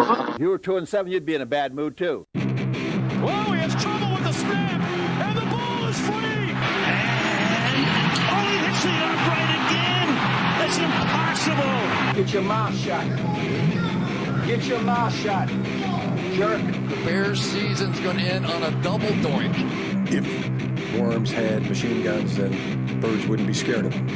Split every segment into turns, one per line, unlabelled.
If you were 2-7, you'd be in a bad mood too.
Whoa, he has trouble with the snap, and the ball is free. And he hits the upright again. That's impossible.
Get your mouth shut. Get your mouth shut, jerk.
The Bears' season's going to end on a double doink.
If Worms had machine guns, then birds wouldn't be scared of them.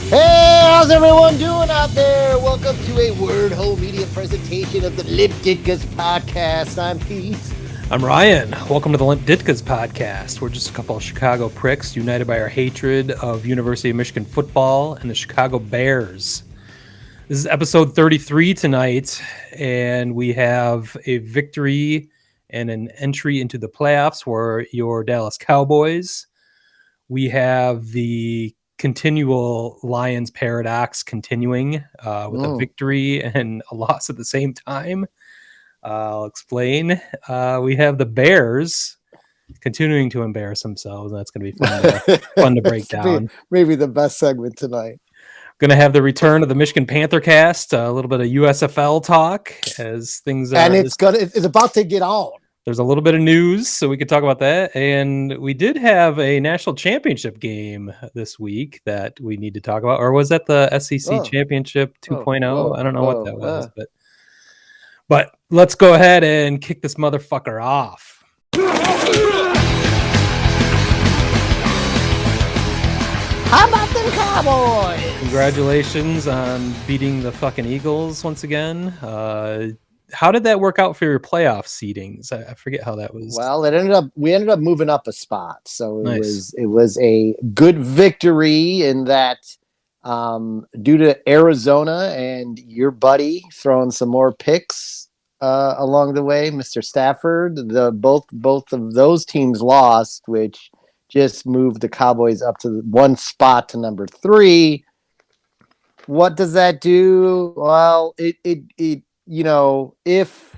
Hey, how's everyone doing out there? Welcome to a Word Hole Media presentation of the Limp Ditkas podcast. I'm Pete.
I'm Ryan. Welcome to the Limp Ditkas podcast. We're just a couple of Chicago pricks united by our hatred of University of Michigan football and the Chicago Bears. This is episode 33 tonight, and we have a victory and an entry into the playoffs for your Dallas Cowboys. We have the continual Lions paradox continuing with a victory and a loss at the same time. I'll explain. We have the Bears continuing to embarrass themselves. That's going to be fun to break down.
Maybe the best segment tonight.
Going to have the return of the Michigan Panther cast, a little bit of USFL talk as things are.
And it's about to get on.
There's a little bit of news, so we could talk about that. And we did have a national championship game this week that we need to talk about. Or was that the SEC Championship 2.0? I don't know what that was. But let's go ahead and kick this motherfucker off.
How about them Cowboys?
Congratulations on beating the fucking Eagles once again. How did that work out for your playoff seedings? I forget how that was.
Well, we ended up moving up a spot, so
Nice.
it was a good victory in that due to Arizona and your buddy throwing some more picks along the way, Mr. Stafford. Both of those teams lost, which just moved the Cowboys up to one spot to number 3. What does that do? Well, it you know, if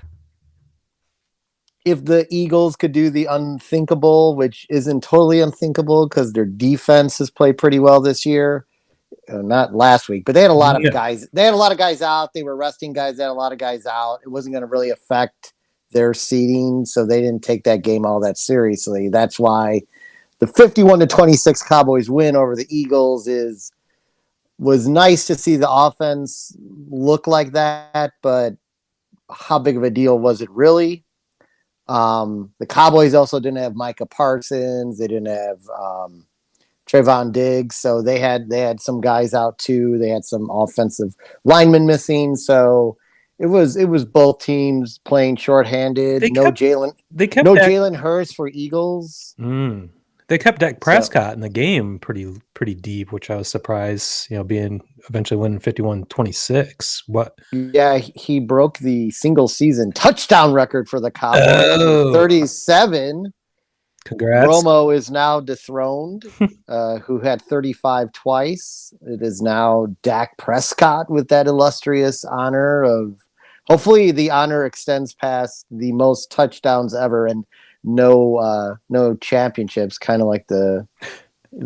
the Eagles could do the unthinkable, which isn't totally unthinkable because their defense has played pretty well this year, not last week, but they had a lot of guys. They had a lot of guys out. They were resting guys. They had a lot of guys out. It wasn't going to really affect their seeding, so they didn't take that game all that seriously. That's why the 51-26 Cowboys win over the Eagles was nice to see the offense look like that, but how big of a deal was it really? The Cowboys also didn't have Micah Parsons. They didn't have Trayvon Diggs. So they had some guys out too. They had some offensive linemen missing. So it was both teams playing shorthanded. No Jalen Hurts for Eagles.
They kept Dak Prescott in the game pretty deep, which I was surprised, being eventually winning 51-26. What?
Yeah, he broke the single season touchdown record for the Cowboys. 37.
Congrats.
Romo is now dethroned, who had 35 twice. It is now Dak Prescott with that illustrious honor of, hopefully the honor extends past the most touchdowns ever and no championships, kind of like the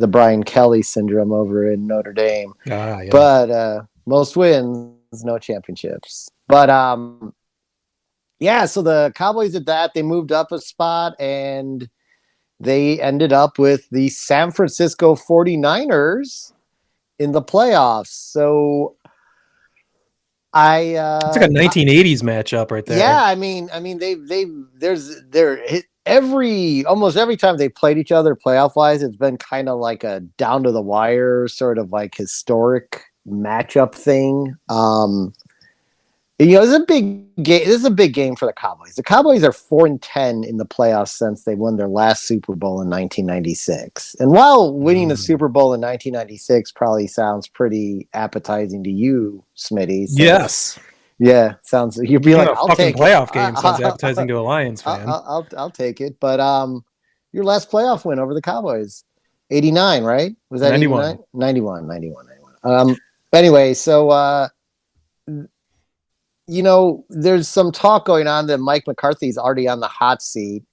Brian Kelly syndrome over in Notre Dame.
Yeah.
But most wins, no championships. But so the Cowboys did that. They moved up a spot and they ended up with the San Francisco 49ers in the playoffs. So it's like a
1980s matchup right there.
Yeah, I mean, almost every time they played each other playoff wise, it's been kind of like a down to the wire sort of like historic matchup thing. This is a big game. This is a big game for the Cowboys. The Cowboys are 4-10 in the playoffs since they won their last Super Bowl in 1996. And while winning the Super Bowl in 1996 probably sounds pretty appetizing to you, Smitty.
Yes.
Yeah, sounds. You'd be like, I'll take
playoff game. Sounds appetizing to a Lions fan.
I'll take it. But your last playoff win over the Cowboys, 89, right? Was that
91?
91. Anyway, so there's some talk going on that Mike McCarthy's already on the hot seat.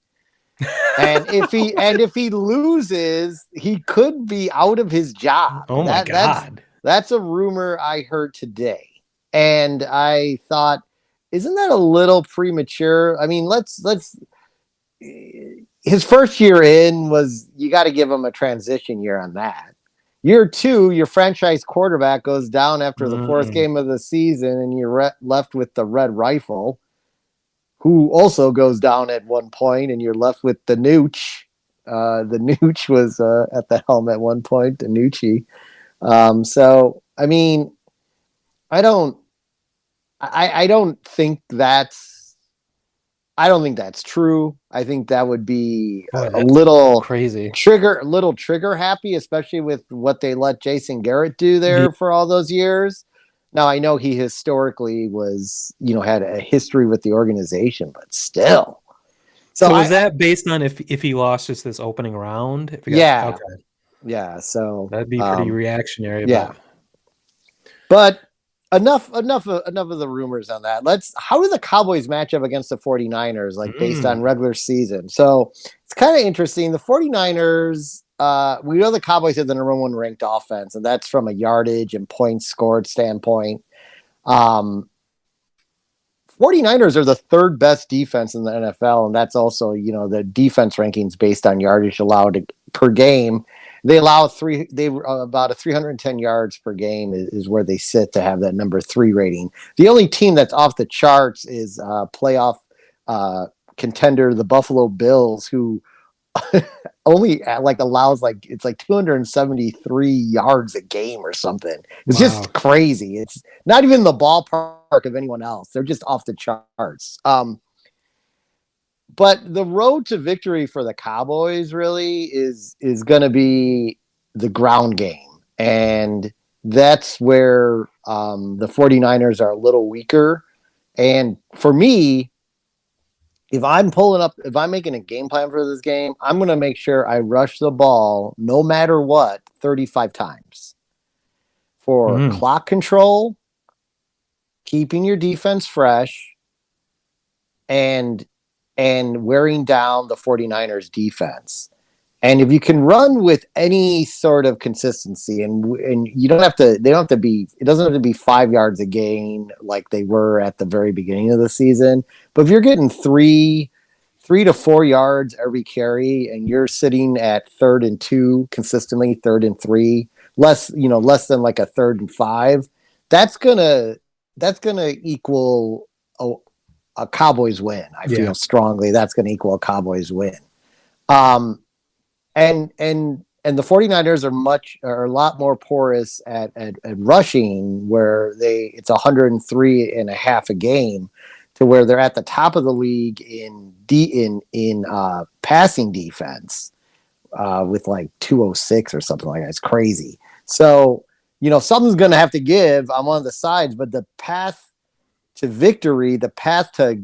And if he loses, he could be out of his job.
Oh my God.
That's a rumor I heard today. And I thought, isn't that a little premature? I mean, let's his first year in was, you got to give him a transition year on that. Year 2, your franchise quarterback goes down after the fourth game of the season, and you're left with the Red Rifle, who also goes down at one point, and you're left with the Nooch. The Nooch was at the helm at one point, the Noochie. So, I mean, I don't think that's true. I think that would be a little
crazy,
trigger happy, especially with what they let Jason Garrett do there for all those years. Now, I know he historically was, had a history with the organization, but still.
So is that based on if he lost just this opening round?
Yeah.
Okay.
Yeah. So
that'd be pretty reactionary.
Yeah. But enough of the rumors on that. How do the Cowboys match up against the 49ers, based on regular season? So it's kind of interesting. The 49ers, we know the Cowboys have the number 1 ranked offense, and that's from a yardage and points scored standpoint. 49ers are the 3rd best defense in the NFL, and that's also, the defense rankings based on yardage allowed per game. They allow about a 310 yards per game is where they sit to have that number 3 rating. The only team that's off the charts is playoff contender, the Buffalo Bills, who only allows it's 273 yards a game or something. It's just crazy. It's not even the ballpark of anyone else. They're just off the charts. But the road to victory for the Cowboys really is going to be the ground game. And that's where the 49ers are a little weaker. And for me, if I'm making a game plan for this game, I'm going to make sure I rush the ball no matter what 35 times for clock control, keeping your defense fresh, and wearing down the 49ers defense. And if you can run with any sort of consistency, and it doesn't have to be 5 yards a gain like they were at the very beginning of the season. But if you're getting 3 to 4 yards every carry, and you're sitting at 3rd and 2 consistently, 3rd and 3, less than a 3rd and 5, that's gonna equal a Cowboys win. I feel strongly that's going to equal a Cowboys win. And the 49ers are a lot more porous at rushing, where it's 103.5 a game, to where they're at the top of the league in passing defense, with 206 or something like that. It's crazy. So, something's going to have to give on one of the sides, but the path to victory, the path to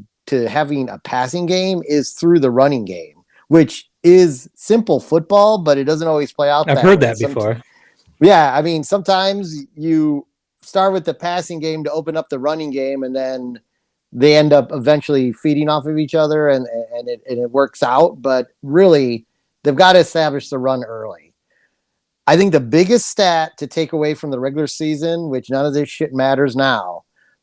having a passing game, is through the running game, which is simple football, but it doesn't always play out.
I've heard that before.
Yeah. I mean, sometimes you start with the passing game to open up the running game, and then they end up eventually feeding off of each other, and it works out. But really, they've got to establish the run early. I think the biggest stat to take away from the regular season, which none of this shit matters now,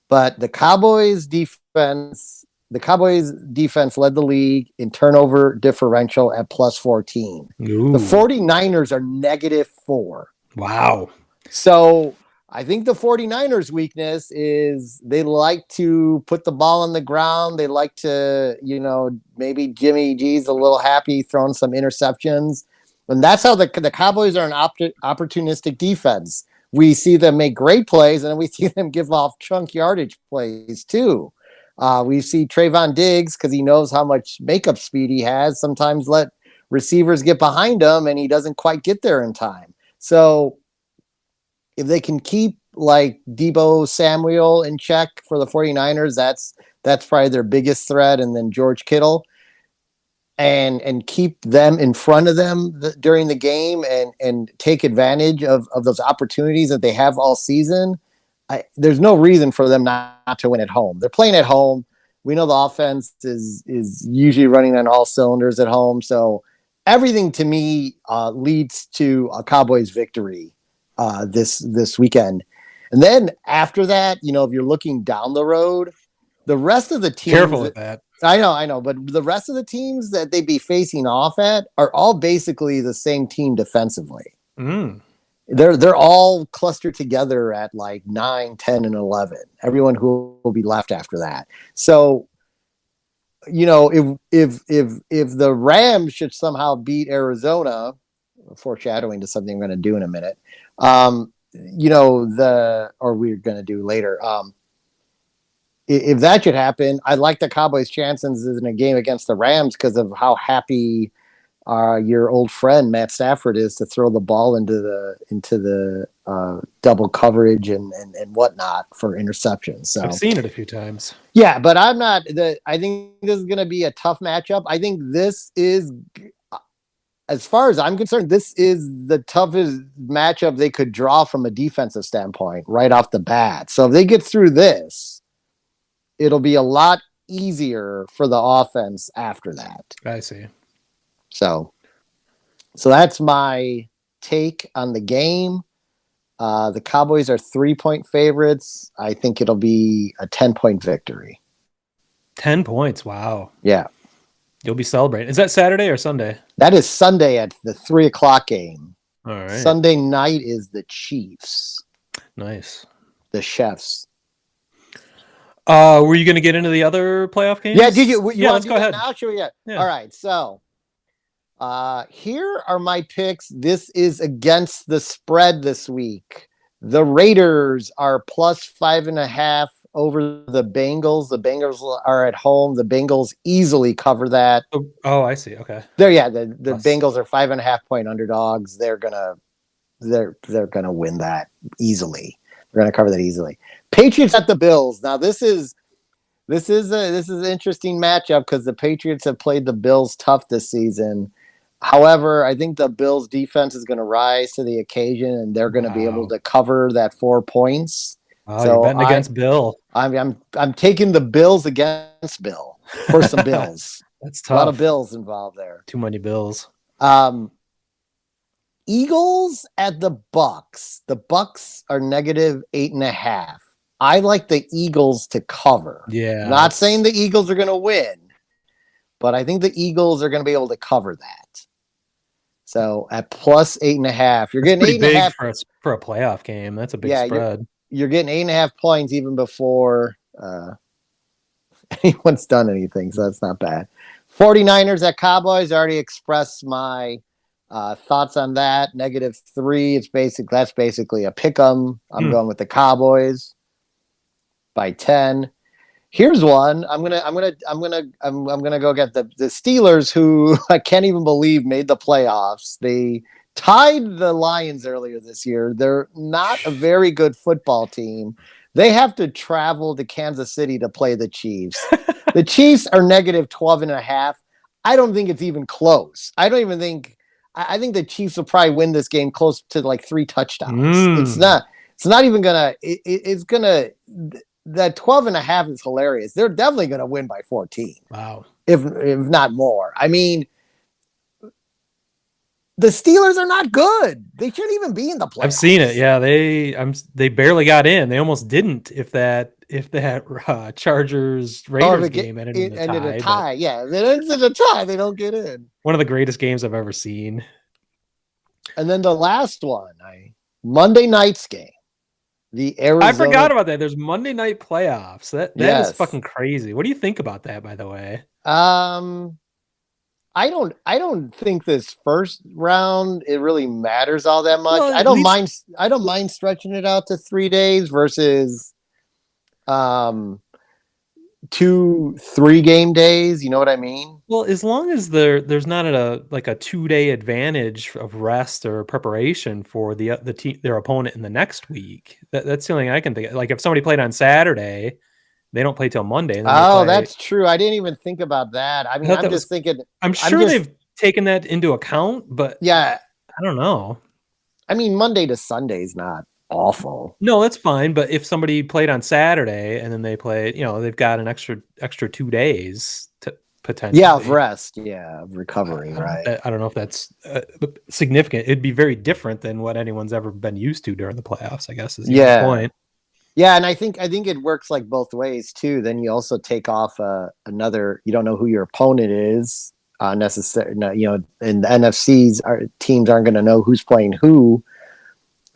but the Cowboys defense led the league in turnover differential at +14.
Ooh.
The 49ers are -4.
Wow.
So I think the 49ers' weakness is they like to put the ball on the ground. They like to, maybe Jimmy G's a little happy throwing some interceptions. And that's how the Cowboys are an opportunistic defense. We see them make great plays, and we see them give off chunk yardage plays too. We see Trayvon Diggs, because he knows how much makeup speed he has, sometimes let receivers get behind him, and he doesn't quite get there in time. So if they can keep Deebo Samuel in check for the 49ers, that's probably their biggest threat. And then George Kittle, and keep them in front of them during the game, and take advantage of those opportunities that they have all season. There's no reason for them not to win at home. They're playing at home. We know the offense is usually running on all cylinders at home. So everything to me leads to a Cowboys victory this weekend. And then after that, if you're looking down the road, the rest of the teams.
Careful with that.
I know, but the rest of the teams that they be facing off at are all basically the same team defensively. They're all clustered together at like 9, 10, and 11. Everyone who will be left after that. So, if the Rams should somehow beat Arizona, foreshadowing to something I'm going to do in a minute, or we're going to do later. If that should happen, I like the Cowboys' chances in a game against the Rams because of how happy your old friend Matt Stafford is to throw the ball into the double coverage and whatnot for interceptions. So
I've seen it a few times.
Yeah, but I'm not. I think this is going to be a tough matchup. I think this is, as far as I'm concerned, this is the toughest matchup they could draw from a defensive standpoint right off the bat. So if they get through this, it'll be a lot easier for the offense after that.
I see.
So that's my take on the game. The Cowboys are 3-point favorites. I think it'll be a 10-point victory.
10 points. Wow.
Yeah.
You'll be celebrating. Is that Saturday or Sunday?
That is Sunday at the 3:00 game.
All right.
Sunday night is the Chiefs.
Nice.
The Chefs.
Were you going to get into the other playoff games?
Yeah, did you?
Yeah, let's go ahead.
Now, sure, yeah.
Yeah.
All right, so here are my picks. This is against the spread this week. The Raiders are plus 5.5 over the Bengals. The Bengals are at home. The Bengals easily cover that.
Oh, I see. Okay.
The Bengals are 5.5-point underdogs. They're gonna win that easily. They're gonna cover that easily. Patriots at the Bills. Now this is an interesting matchup because the Patriots have played the Bills tough this season. However, I think the Bills defense is going to rise to the occasion and they're going to be able to cover that 4 points.
Oh, so you're betting against Bill.
I'm taking the Bills against Bill for some Bills.
That's tough.
A lot of Bills involved there.
Too many Bills.
Eagles at the Bucks. The Bucks are negative 8.5. I like the Eagles to cover.
Yeah.
Not saying the Eagles are going to win, but I think the Eagles are going to be able to cover that. So at plus 8.5, you're getting 8.5
for a playoff game. That's a big spread.
You're getting 8.5 points even before anyone's done anything. So that's not bad. 49ers at Cowboys. I already expressed my thoughts on that. -3. That's basically a pick 'em. I'm going with the Cowboys by 10. Here's one. I'm gonna go get the Steelers, who I can't even believe made the playoffs. They tied the Lions earlier this year. They're not a very good football team. They have to travel to Kansas City to play the Chiefs. The Chiefs are -12.5. I don't think it's even close. I think the Chiefs will probably win this game close to like 3 touchdowns. It's not even gonna. It's gonna. That 12.5 is hilarious. They're definitely going to win by 14.
Wow.
If not more. I mean, the Steelers are not good. They shouldn't even be in the playoffs.
I've seen it. Yeah, they barely got in. They almost didn't. If that Chargers Raiders game ended in a tie.
Yeah, if it ends in a tie, they don't get in.
One of the greatest games I've ever seen.
And then the last one, Monday night's game. I
forgot about that. There's Monday night playoffs. That is fucking crazy. What do you think about that, by the way?
I don't think this first round it really matters all that much. Well, I don't mind stretching it out to 3 days versus 2-3 game days. You know what I mean?
Well, as long as there's not a 2-day advantage of rest or preparation for their opponent in the next week. That's the only thing I can think of. Like if somebody played on Saturday, they don't play till Monday.
That's true. I didn't even think about that. I mean, I'm just thinking.
I'm sure they've taken that into account, but
yeah,
I don't know.
I mean, Monday to Sunday is not awful.
No, that's fine. But if somebody played on Saturday and then they played, they've got an extra 2 days to potentially.
Yeah, of rest. Yeah, of recovery. Right.
I don't know if that's significant. It'd be very different than what anyone's ever been used to during the playoffs, I guess, is the only point.
Yeah, and I think it works like both ways too. Then you also take off another. You don't know who your opponent is necessarily. In the NFCs, teams aren't going to know who's playing who,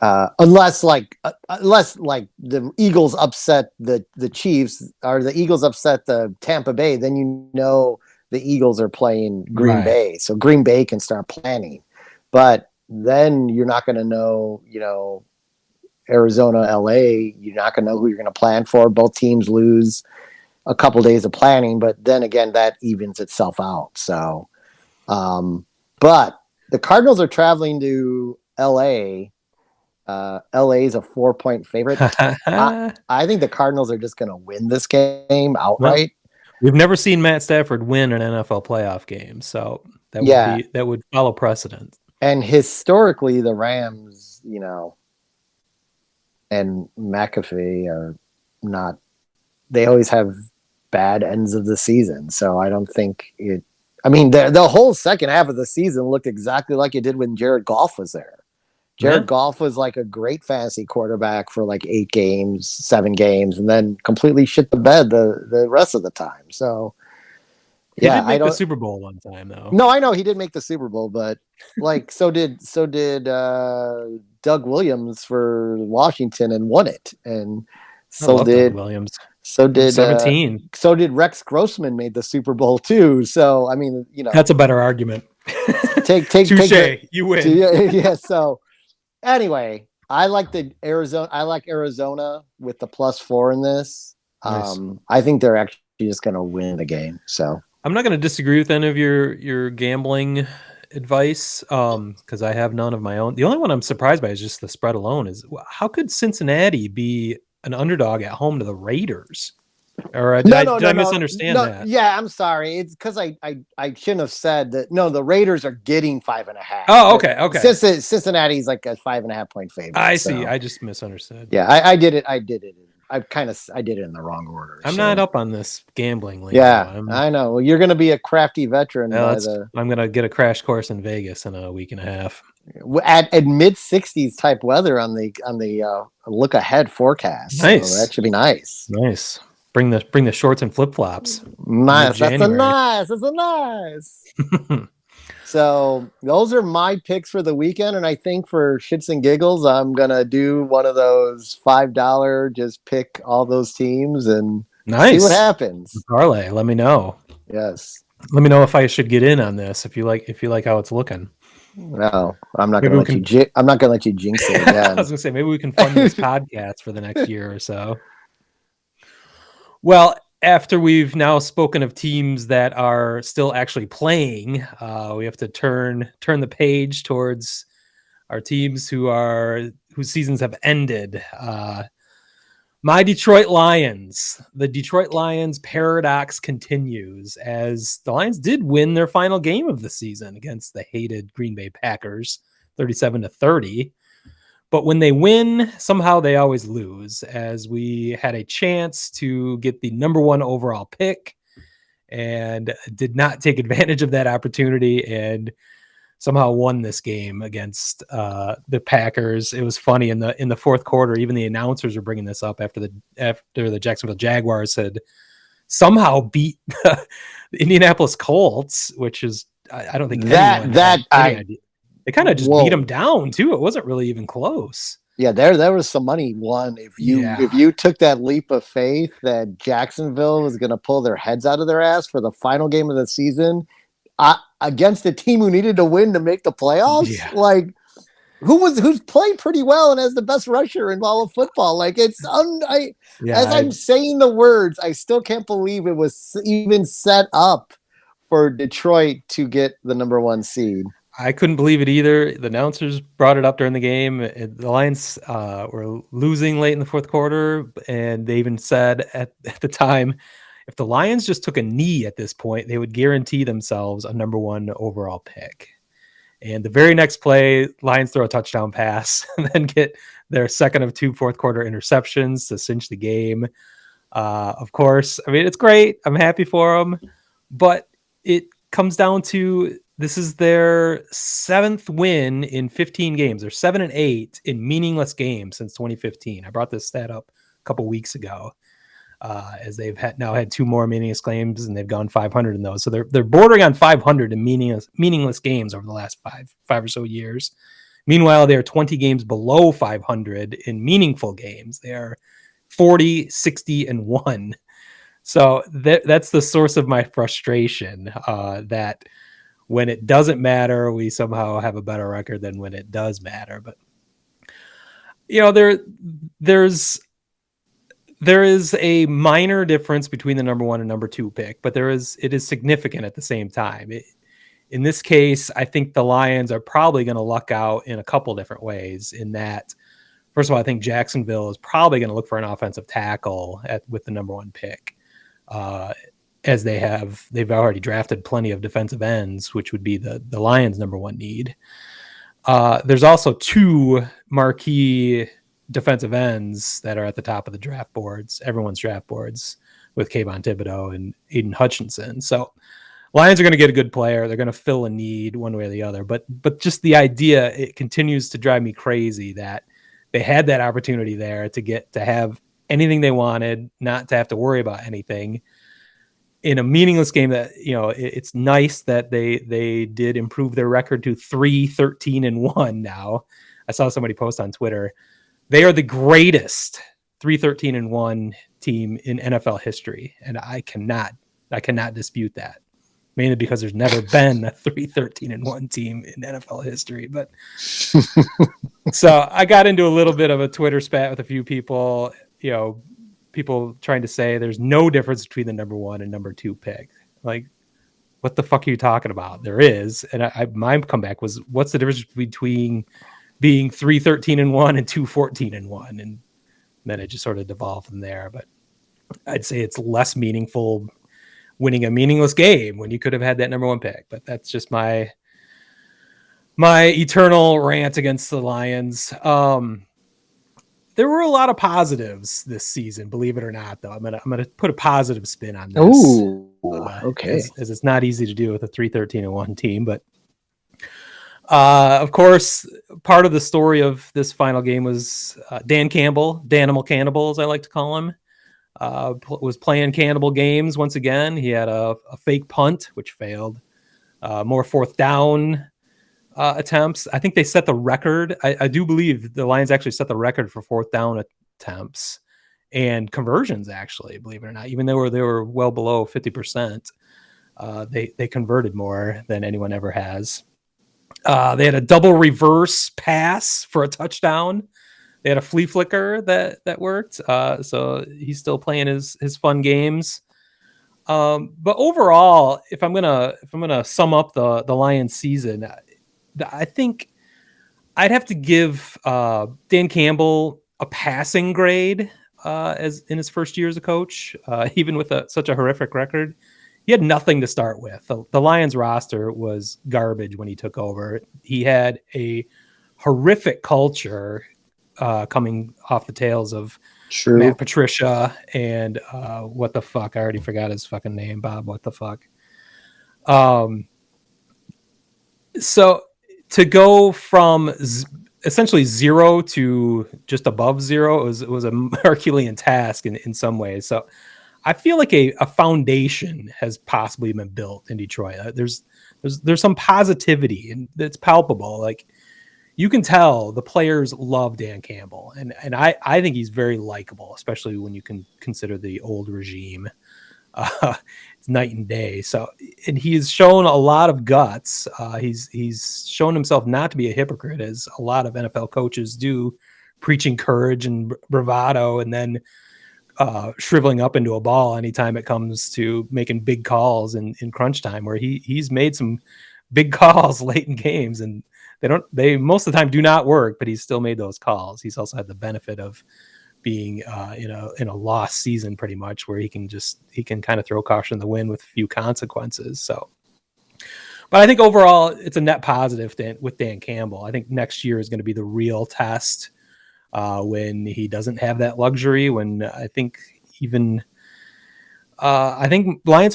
unless the Eagles upset the Chiefs or the Eagles upset the Tampa Bay. Then the Eagles are playing Green Bay, so Green Bay can start planning. But then you're not going to know. Arizona, LA, you're not going to know who you're going to plan for. Both teams lose a couple days of planning, but then again, that evens itself out. So, but the Cardinals are traveling to LA. LA is a 4-point favorite. I think the Cardinals are just going to win this game outright.
Well, we've never seen Matt Stafford win an NFL playoff game, so that would follow precedent.
And historically, the Rams, and McAfee are not. They always have bad ends of the season, so I don't think it. I mean, the whole second half of the season looked exactly like it did when Jared Goff was there. Jared Goff was like a great fantasy quarterback for like 8 games, 7 games, and then completely shit the bed the rest of the time. So,
he did make the Super Bowl one time, though.
No, I know he did make the Super Bowl, but so did Doug Williams for Washington and won it, and so did
Doug Williams.
So did
17.
So did Rex Grossman made the Super Bowl too. So I mean,
that's a better argument.
Touche.
You win.
Yeah. So anyway, I like Arizona with the +4 in this.
Nice.
I think they're actually just going to win the game. So
I'm not going to disagree with any of your gambling advice because I have none of my own. The only one I'm surprised by is just the spread alone. Is how could Cincinnati be an underdog at home to the Raiders? Or did I misunderstand that?
Yeah, I'm sorry. It's because I shouldn't have said that. No, the Raiders are getting 5.5.
Oh, okay.
Cincinnati's like a 5.5 point favorite.
I see. I just misunderstood.
Yeah, I did it. I did it in the wrong order.
I'm not up on this gambling league.
Yeah, I know. Well, you're going to be a crafty veteran.
I'm going to get a crash course in Vegas in a week and a half.
At mid 60s type weather on the look ahead forecast.
Nice.
So that should be nice.
Nice. Bring the shorts and flip flops.
Nice. That's a nice. So those are my picks for the weekend, and I think for shits and giggles, I'm gonna do one of those $5 just pick all those teams and see what happens.
Parlay, let me know.
Yes.
Let me know if I should get in on this. If you like how it's looking.
No, I'm not gonna let you. I'm not gonna let you jinx it again.
I was gonna say maybe we can fund this podcast for the next year or so. Well, after we've now spoken of teams that are still actually playing, we have to turn the page towards our teams whose seasons have ended. My Detroit Lions. The Detroit Lions paradox continues as the Lions did win their final game of the season against the hated Green Bay Packers, 37-30. But when they win, somehow they always lose, as we had a chance to get the number 1 overall pick and did not take advantage of that opportunity and somehow won this game against the Packers. It was funny in the fourth quarter. Even the announcers were bringing this up after the Jacksonville Jaguars had somehow beat the Indianapolis Colts, which is I don't think idea. They kind of just beat them down too. It wasn't really even close.
Yeah, there was some money won if you took that leap of faith that Jacksonville was going to pull their heads out of their ass for the final game of the season against a team who needed to win to make the playoffs. Yeah. Like who's played pretty well and has the best rusher in all of football. Like I'm saying the words, I still can't believe it was even set up for Detroit to get the number 1 seed.
I couldn't believe it either. The announcers brought it up during the game. The Lions were losing late in the fourth quarter, and they even said at the time, if the Lions just took a knee at this point, they would guarantee themselves a number 1 overall pick. And the very next play, Lions throw a touchdown pass and then get their second of 2 fourth quarter interceptions to cinch the game. Of course, I mean, it's great. I'm happy for them, but it comes down to this is their 7th win in 15 games. They're 7-8 in meaningless games since 2015. I brought this stat up a couple weeks ago. As they've now had 2 more meaningless games and they've gone 500 in those. So they're bordering on 500 in meaningless games over the last five or so years. Meanwhile, they are 20 games below 500 in meaningful games. They are 40, 60, and 1. So that's the source of my frustration, that when it doesn't matter, we somehow have a better record than when it does matter. But, there is a minor difference between the number 1 and number 2 pick, but it is significant at the same time. In this case, I think the Lions are probably going to luck out in a couple different ways. In that, first of all, I think Jacksonville is probably going to look for an offensive tackle with the number 1 pick, as they've already drafted plenty of defensive ends, which would be the Lions' number 1 need. There's also 2 marquee defensive ends that are at the top of the draft boards, everyone's draft boards, with Kayvon Thibodeau and Aiden Hutchinson. So Lions are going to get a good player. They're going to fill a need one way or the other. But just the idea, it continues to drive me crazy that they had that opportunity there to have anything they wanted, not to have to worry about anything in a meaningless game. That, it's nice that they did improve their record to 3-13-1 now. I saw somebody post on Twitter, they are the greatest 3-13-1 team in NFL history, and I cannot dispute that. Mainly because there's never been a 3-13-1 team in NFL history. But so I got into a little bit of a Twitter spat with a few people. People trying to say there's no difference between the number 1 and number 2 pick. Like, what the fuck are you talking about? There is, and my comeback was, what's the difference between being 3-13-1 and 2-14-1, and then it just sort of devolved from there. But I'd say it's less meaningful winning a meaningless game when you could have had that number 1 pick. But that's just my eternal rant against the Lions. There were a lot of positives this season, believe it or not, though. I'm gonna put a positive spin on this.
Ooh, okay.
As it's not easy to do with a 3-13-1 team, but of course, part of the story of this final game was Dan Campbell, Danimal Cannibal, as I like to call him, was playing cannibal games once again. He had a fake punt, which failed. More 4th down attempts. I think they set the record. I do believe the Lions actually set the record for 4th down attempts and conversions, actually, believe it or not. Even though they were well below 50%, they converted more than anyone ever has. They had a double reverse pass for a touchdown. They had a flea flicker that worked. So he's still playing his fun games. But overall, if I'm gonna sum up the Lions season, I think I'd have to give Dan Campbell a passing grade as in his first year as a coach, even with such a horrific record. He had nothing to start with. The Lions roster was garbage when he took over. He had a horrific culture coming off the tails of Matt Patricia and what the fuck? I already forgot his fucking name, Bob. What the fuck? So to go from essentially 0 to just above 0, it was a Herculean task in some ways. So I feel like a foundation has possibly been built in Detroit. There's some positivity, and it's palpable. Like, you can tell the players love Dan Campbell, and I think he's very likable, especially when you can consider the old regime. It's night and day. So, and he's shown a lot of guts. He's shown himself not to be a hypocrite, as a lot of NFL coaches do, preaching courage and bravado, and then shriveling up into a ball anytime it comes to making big calls in crunch time, where he's made some big calls late in games, and they most of the time do not work, but he's still made those calls. He's also had the benefit of being in a lost season, pretty much, where he can kind of throw caution in the wind with few consequences. So, But I think overall it's a net positive with Dan Campbell. I think next year is going to be the real test when he doesn't have that luxury. When I think Lions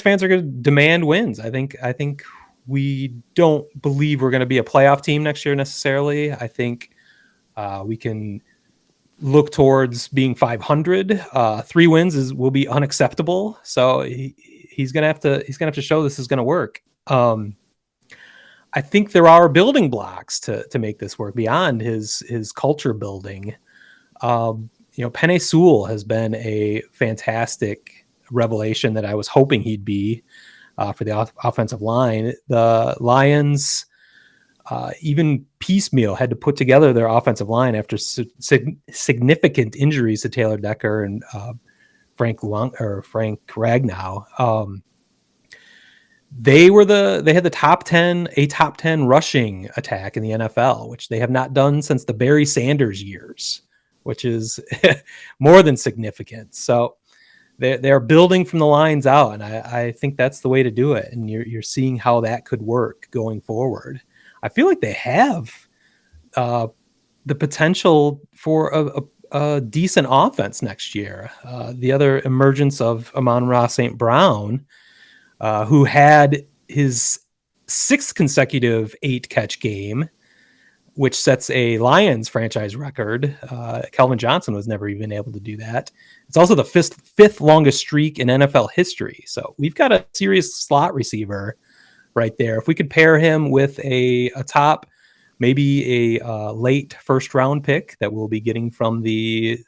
fans are going to demand wins. I think we don't believe we're going to be a playoff team next year necessarily. I think we can look towards being 500. 3 wins will be unacceptable. So he's gonna have to show this is going to work. I think there are building blocks to make this work beyond his culture building. Penei Sewell has been a fantastic revelation that I was hoping he'd be for the offensive line. The Lions even piecemeal had to put together their offensive line after significant injuries to Taylor Decker and Frank Ragnow. They had the top 10 rushing attack in the NFL, which they have not done since the Barry Sanders years, which is more than significant. So they're building from the lines out, and I think that's the way to do it. And you're seeing how that could work going forward. I feel like they have the potential for a decent offense next year. The other emergence of Amon-Ra St. Brown, who had his 6th consecutive 8-catch game, which sets a Lions franchise record. Calvin Johnson was never even able to do that. It's also the fifth longest streak in NFL history. So we've got a serious slot receiver right there. If we could pair him with a top, maybe a late first round pick that we'll be getting from the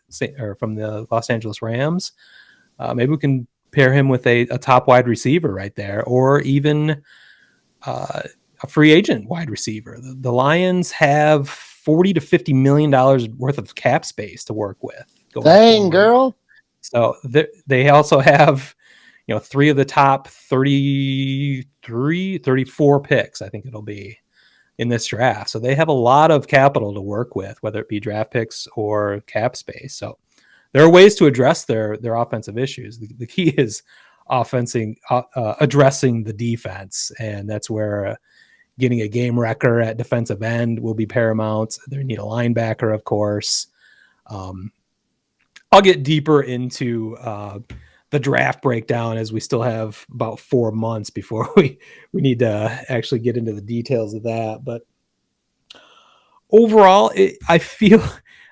Los Angeles Rams, maybe we can pair him with a top wide receiver right there, or even a free agent wide receiver. The Lions have $40 to $50 million worth of cap space to work with.
Dang, girl.
So they also have, 3 of the top 34 picks, I think it'll be, in this draft. So they have a lot of capital to work with, whether it be draft picks or cap space. So there are ways to address their offensive issues. The key is addressing the defense, and that's where getting a game wrecker at defensive end will be paramount. They need a linebacker, of course. I'll get deeper into the draft breakdown as we still have about 4 months before we need to actually get into the details of that. But overall, I feel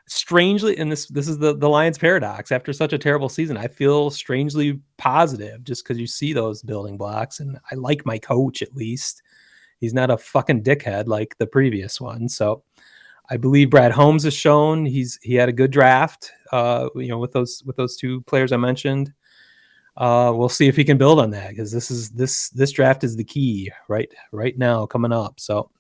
strangely, and this is the Lions paradox, after such a terrible season, I feel strangely positive just because you see those building blocks, and I like my coach at least. He's not a fucking dickhead like the previous one. So I believe Brad Holmes has shown he had a good draft, with those 2 players I mentioned. We'll see if he can build on that, because this draft is the key right now coming up. So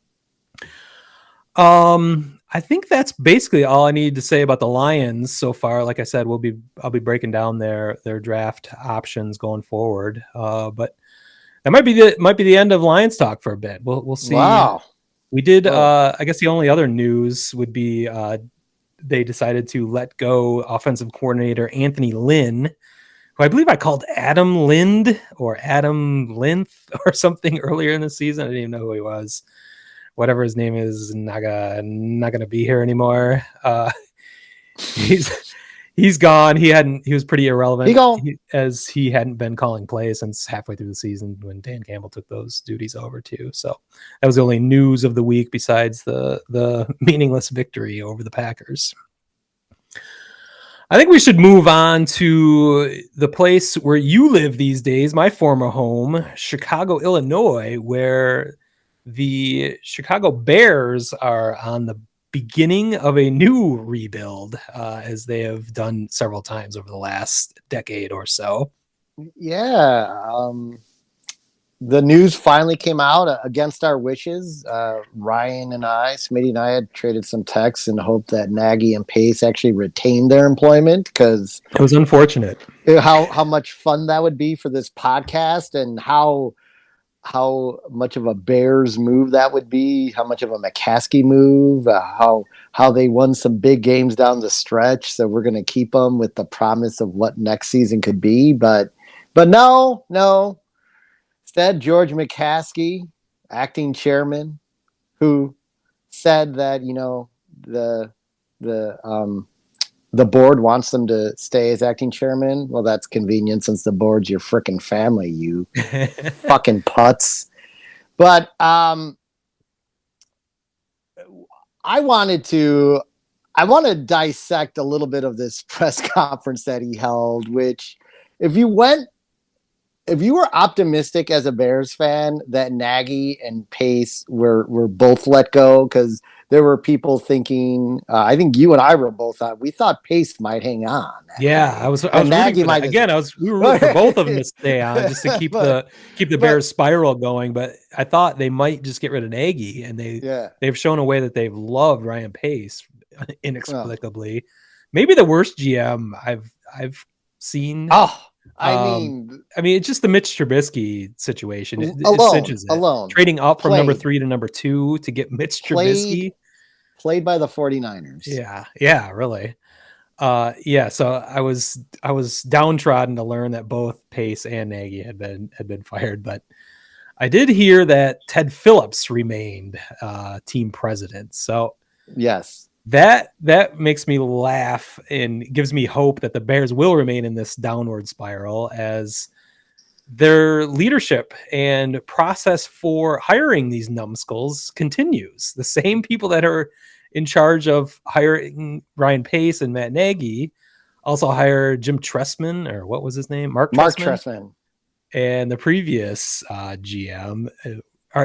I think that's basically all I need to say about the Lions so far. Like I said, I'll be breaking down their draft options going forward. But that might be the end of Lions talk for a bit. We'll see.
Wow.
We did. I guess the only other news would be they decided to let go offensive coordinator Anthony Lynn, who I believe I called Adam Lind or Adam Linth or something earlier in the season. I didn't even know who he was. Whatever his name is, not gonna be here anymore. He's gone. He was pretty irrelevant. As he hadn't been calling plays since halfway through the season when Dan Campbell took those duties over too. So that was the only news of the week besides the meaningless victory over the Packers. I think we should move on to the place where you live these days, my former home, Chicago, Illinois, where the Chicago Bears are on the beginning of a new rebuild, as they have done several times over the last decade or so.
Yeah. The news finally came out against our wishes. Ryan and Smitty and I had traded some texts in the hope that Nagy and Pace actually retained their employment, because
it was unfortunate
how much fun that would be for this podcast, and how much of a Bears move that would be, how much of a McCaskey move, how they won some big games down the stretch. So we're going to keep them with the promise of what next season could be. But no. Instead, George McCaskey acting chairman, who said that the board wants them to stay as acting chairman. Well, that's convenient since the board's your freaking family, you fucking putz. But I want to dissect a little bit of this press conference that he held, which if you were optimistic as a Bears fan that Nagy and Pace were both let go, because there were people thinking, I think you and I were both on, we thought Pace might hang on.
Yeah, I was rooting for that. Again, we were rooting for both of them to stay on just to keep the Bears spiral going. But I thought they might just get rid of Nagy, and they've shown a way that they've loved Ryan Pace inexplicably. Maybe the worst GM I've seen.
Oh, I mean,
it's just the Mitch Trubisky situation. It cinches it.
Alone.
Trading up from number 3 to number 2 to get Mitch Trubisky.
Played by the 49ers.
Yeah, really. So I was downtrodden to learn that both Pace and Nagy had been fired, but I did hear that Ted Phillips remained team president. So
yes.
That makes me laugh and gives me hope that the Bears will remain in this downward spiral as their leadership and process for hiring these numbskulls continues. The same people that are in charge of hiring Ryan Pace and Matt Nagy also hired Jim Tressman, or what was his name? Mark Tressman. And the previous GM.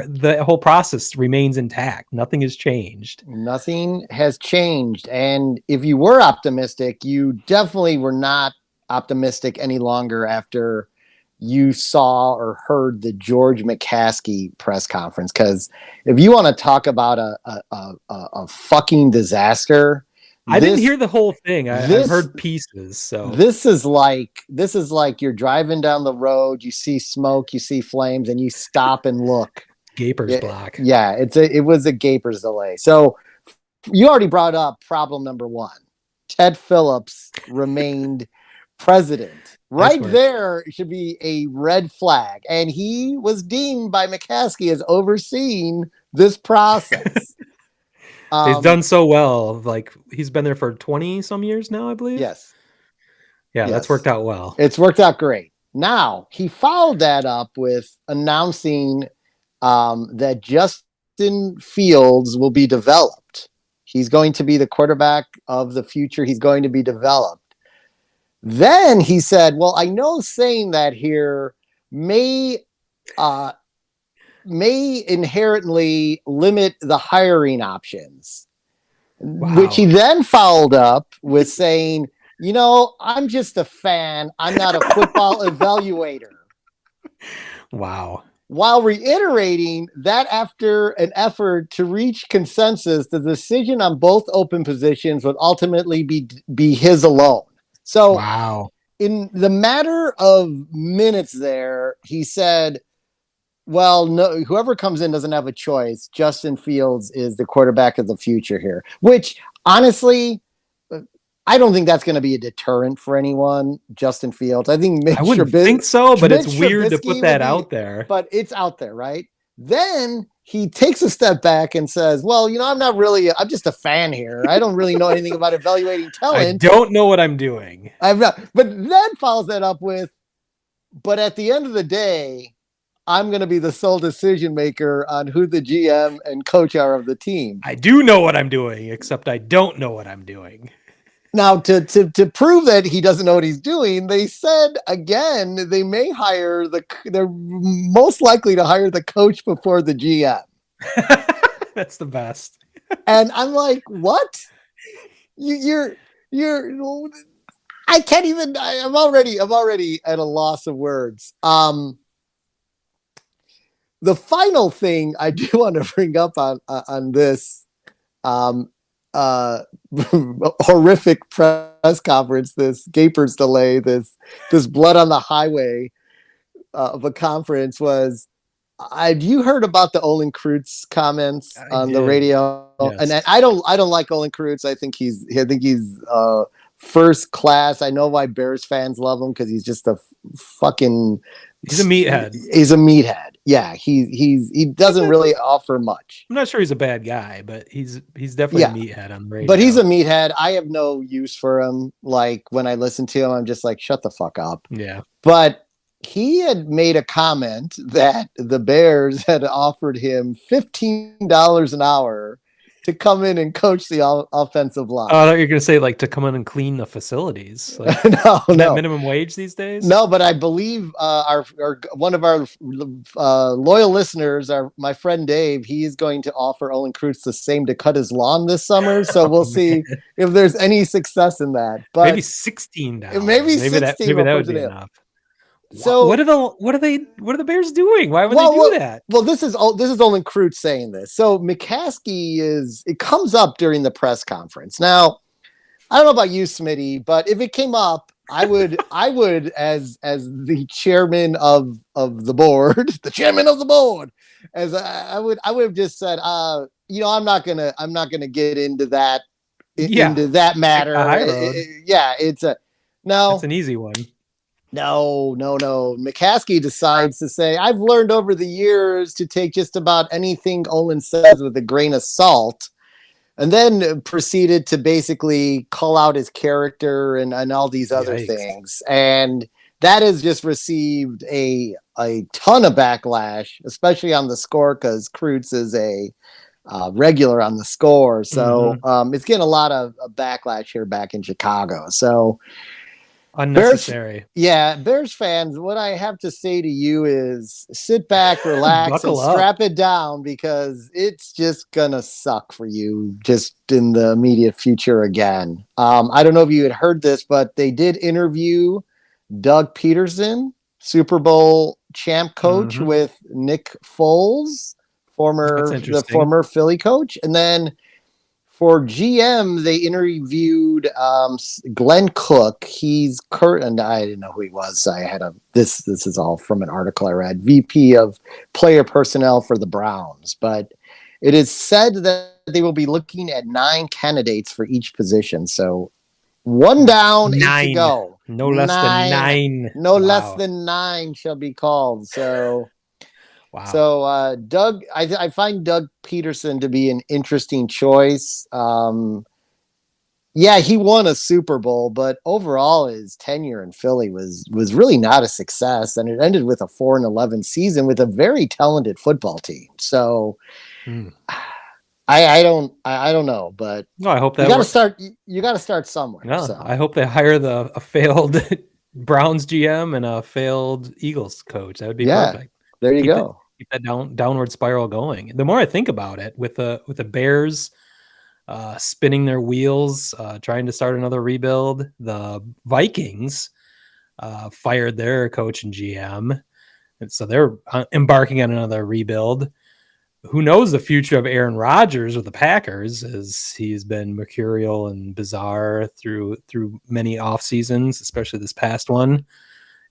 The whole process remains intact. Nothing has changed.
Nothing has changed. And if you were optimistic, you definitely were not optimistic any longer after you saw or heard the George McCaskey press conference. Because if you want to talk about a fucking disaster,
I didn't hear the whole thing. I've heard pieces. So
this is like you're driving down the road, you see smoke, you see flames, and you stop and look.
Gaper's block.
Yeah, it was a Gaper's delay. So you already brought up problem number 1. Ted Phillips remained president. Right there should be a red flag. And he was deemed by McCaskey as overseeing this process.
He's done so well. Like, he's been there for 20 some years now, I believe.
Yes.
Yeah, that's worked out well.
It's worked out great. Now, he followed that up with announcing that Justin Fields will be developed. He's going to be the quarterback of the future. He's going to be developed. Then he said, well, I know saying that here may inherently limit the hiring options, which he then followed up with saying, I'm just a fan. I'm not a football evaluator.
Wow.
While reiterating that after an effort to reach consensus, the decision on both open positions would ultimately be his alone. So in the matter of minutes there, he said, well, no, whoever comes in doesn't have a choice. Justin Fields is the quarterback of the future here, which honestly, I don't think that's going to be a deterrent for anyone. Justin Fields. I think
I wouldn't think so, but it's weird to put that out there.
But it's out there, right? Then he takes a step back and says, well, I'm just a fan here. I don't really know anything about evaluating talent.
I don't know what I'm doing.
But then follows that up with, but at the end of the day, I'm going to be the sole decision maker on who the GM and coach are of the team.
I do know what I'm doing, except I don't know what I'm doing.
Now, to prove that he doesn't know what he's doing, they said, again, they may they're most likely to hire the coach before the GM.
That's the best.
And I'm like, what? You're I can't even, I'm already at a loss of words. The final thing I do want to bring up on this, horrific press conference, this Gaper's delay, this blood on the highway of a conference was, have you heard about the Olin Kreutz comments on the radio? Yes. And I don't like Olin Kreutz. I think he's first class. I know why Bears fans love him because he's just a fucking
He's a meathead.
He's a meathead. Yeah, he doesn't really offer much.
I'm not sure he's a bad guy, but he's definitely a meathead on the radio.
But he's a meathead. I have no use for him. Like when I listen to him, I'm just like, shut the fuck up.
Yeah.
But he had made a comment that the Bears had offered him $15 an hour to come in and coach the offensive line.
Oh, I thought you were going to say like to come in and clean the facilities. Like,
no.
Minimum wage these days?
No, but I believe our one of our loyal listeners, my friend Dave, he is going to offer Olin Kreutz the same to cut his lawn this summer. So we'll see if there's any success in that. But
maybe $16.
Maybe that would be
enough.
So
what are the Bears doing? Why would they do that?
Well, this is Olin Kreutz saying this. So McCaskey it comes up during the press conference. Now, I don't know about you, Smitty, but if it came up, I would as the chairman of the board, the chairman of the board, as I would have just said, I'm not gonna get into that into that matter. It's
an easy one.
No. McCaskey decides to say, I've learned over the years to take just about anything Olin says with a grain of salt, and then proceeded to basically call out his character and all these other things. And that has just received a ton of backlash, especially on the score, because Kreutz is a regular on the score. So it's getting a lot of backlash here back in Chicago. So
unnecessary.
Bears fans, what I have to say to you is sit back, relax, and strap it down, because it's just gonna suck for you just in the immediate future again. I don't know if you had heard this, but they did interview Doug Peterson, Super Bowl champ coach, with Nick Foles, the former Philly coach, and then for GM, they interviewed Glenn Cook. He's current. I didn't know who he was. I had this is all from an article I read. VP of player personnel for the Browns. But it is said that they will be looking at 9 candidates for each position. So 1 down, 8 to go.
No less than 9.
No less than 9 shall be called. So.
Wow.
So Doug, I find Doug Peterson to be an interesting choice. He won a Super Bowl, but overall his tenure in Philly was really not a success, and it ended with a 4-11 season with a very talented football team. So I don't know, but
no, I hope that
you got to start somewhere.
No,
so.
I hope they hire a failed Browns GM and a failed Eagles coach. That would be perfect.
There you go.
Keep that downward spiral going. The more I think about it, with the Bears spinning their wheels, trying to start another rebuild, the Vikings fired their coach and GM, and so they're embarking on another rebuild. Who knows the future of Aaron Rodgers with the Packers, as he's been mercurial and bizarre through many off seasons, especially this past one.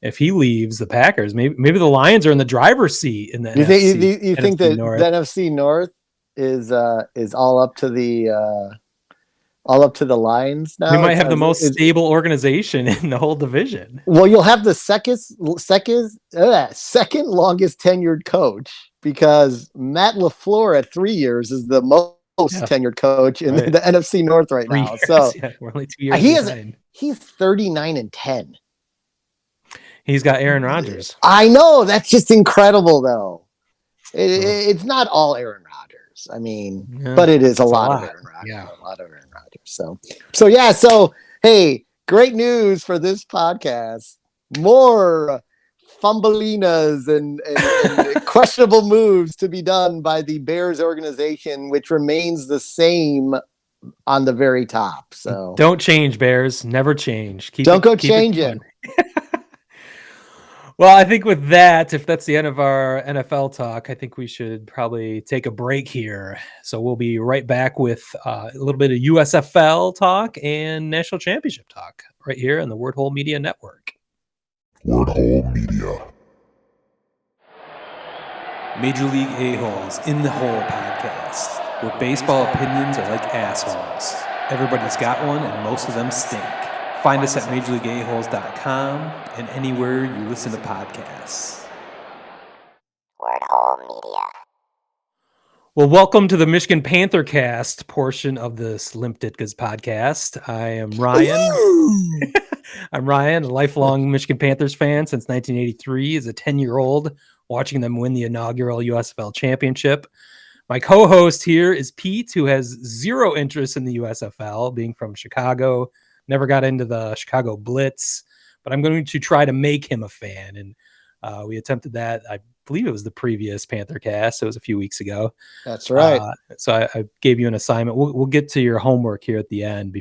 If he leaves the Packers, maybe the Lions are in the driver's seat in the NFC.
You think that the NFC North is all up to the Lions now?
We might have the most stable organization in the whole division.
Well, you'll have the second longest tenured coach, because Matt LaFleur at 3 years is the most tenured coach in the NFC North right now. So
we're only 2 years behind.
He's 39-10.
He's got Aaron Rodgers.
I know. That's just incredible, though. It's not all Aaron Rodgers. I mean, but it is a lot of Aaron Rodgers.
Yeah.
A lot of Aaron Rodgers. So, hey, great news for this podcast. More fumbleinas and questionable moves to be done by the Bears organization, which remains the same on the very top. So
don't change, Bears. Never change.
Don't go changing.
Well, I think with that, if that's the end of our NFL talk, I think we should probably take a break here. So we'll be right back with a little bit of USFL talk and national championship talk right here on the Word Hole Media Network.
Word Hole Media.
Major League A-Holes in the Hole podcast, where baseball opinions are like assholes. Everybody's got one, and most of them stink. Find us at MajorLeagueAholes.com and anywhere you listen to podcasts. Well, welcome to the Michigan Panther Cast portion of this Limp Ditka's podcast. I am Ryan. I'm Ryan, a lifelong Michigan Panthers fan since 1983, as a 10-year-old, watching them win the inaugural USFL championship. My co-host here is Pete, who has zero interest in the USFL, being from Chicago, never got into the Chicago Blitz, but I'm going to try to make him a fan. And we attempted that. I believe it was the previous Panther Cast. So it was a few weeks ago.
That's right.
So I gave you an assignment. We'll get to your homework here at the end.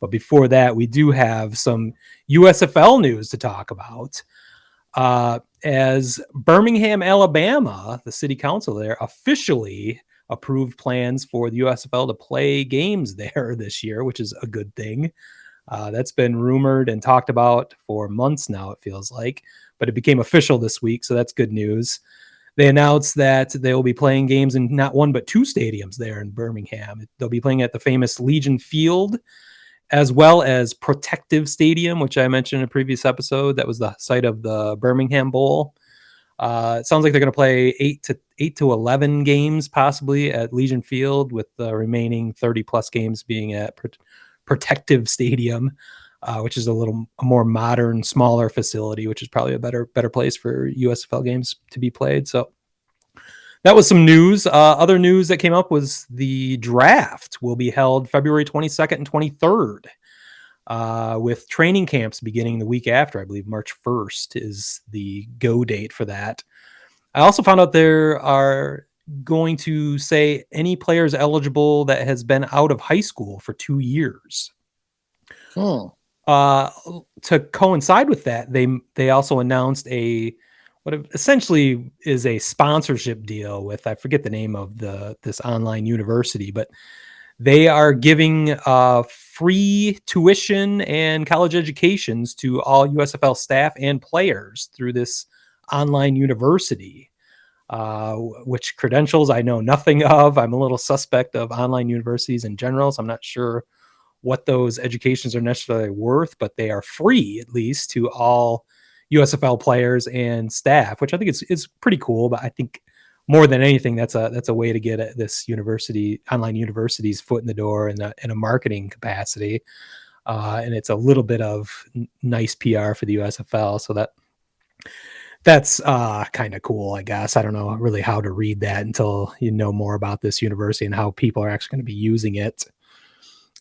But before that, we do have some USFL news to talk about. As Birmingham, Alabama, the city council there officially approved plans for the USFL to play games there this year, which is a good thing. That's been rumored and talked about for months now, it feels like, but it became official this week, so that's good news. They announced that they will be playing games in not one but two stadiums there in Birmingham. They'll be playing at the famous Legion Field, as well as Protective Stadium, which I mentioned in a previous episode. That was the site of the Birmingham Bowl. It sounds like they're going to play 8 to 11 games possibly at Legion Field, with the remaining 30 plus games being at Protective Stadium, which is a more modern, smaller facility, which is probably a better place for USFL games to be played. So that was some news. Other news that came up was the draft will be held February 22nd and 23rd, with training camps beginning the week after. I believe March 1st is the go date for that. I also found out there are going to say any players eligible that has been out of high school for 2 years. To coincide with that, they also announced what essentially is a sponsorship deal with, I forget the name of this online university, but they are giving free tuition and college educations to all USFL staff and players through this online university, which credentials I know nothing of. I'm a little suspect of online universities in general, so I'm not sure what those educations are necessarily worth, but they are free, at least, to all USFL players and staff, which I think is pretty cool. But I think more than anything, that's a way to get at this online university's foot in the door in a marketing capacity. And it's a little bit of nice PR for the USFL. So that's kind of cool, I guess. I don't know really how to read that until you know more about this university and how people are actually going to be using it.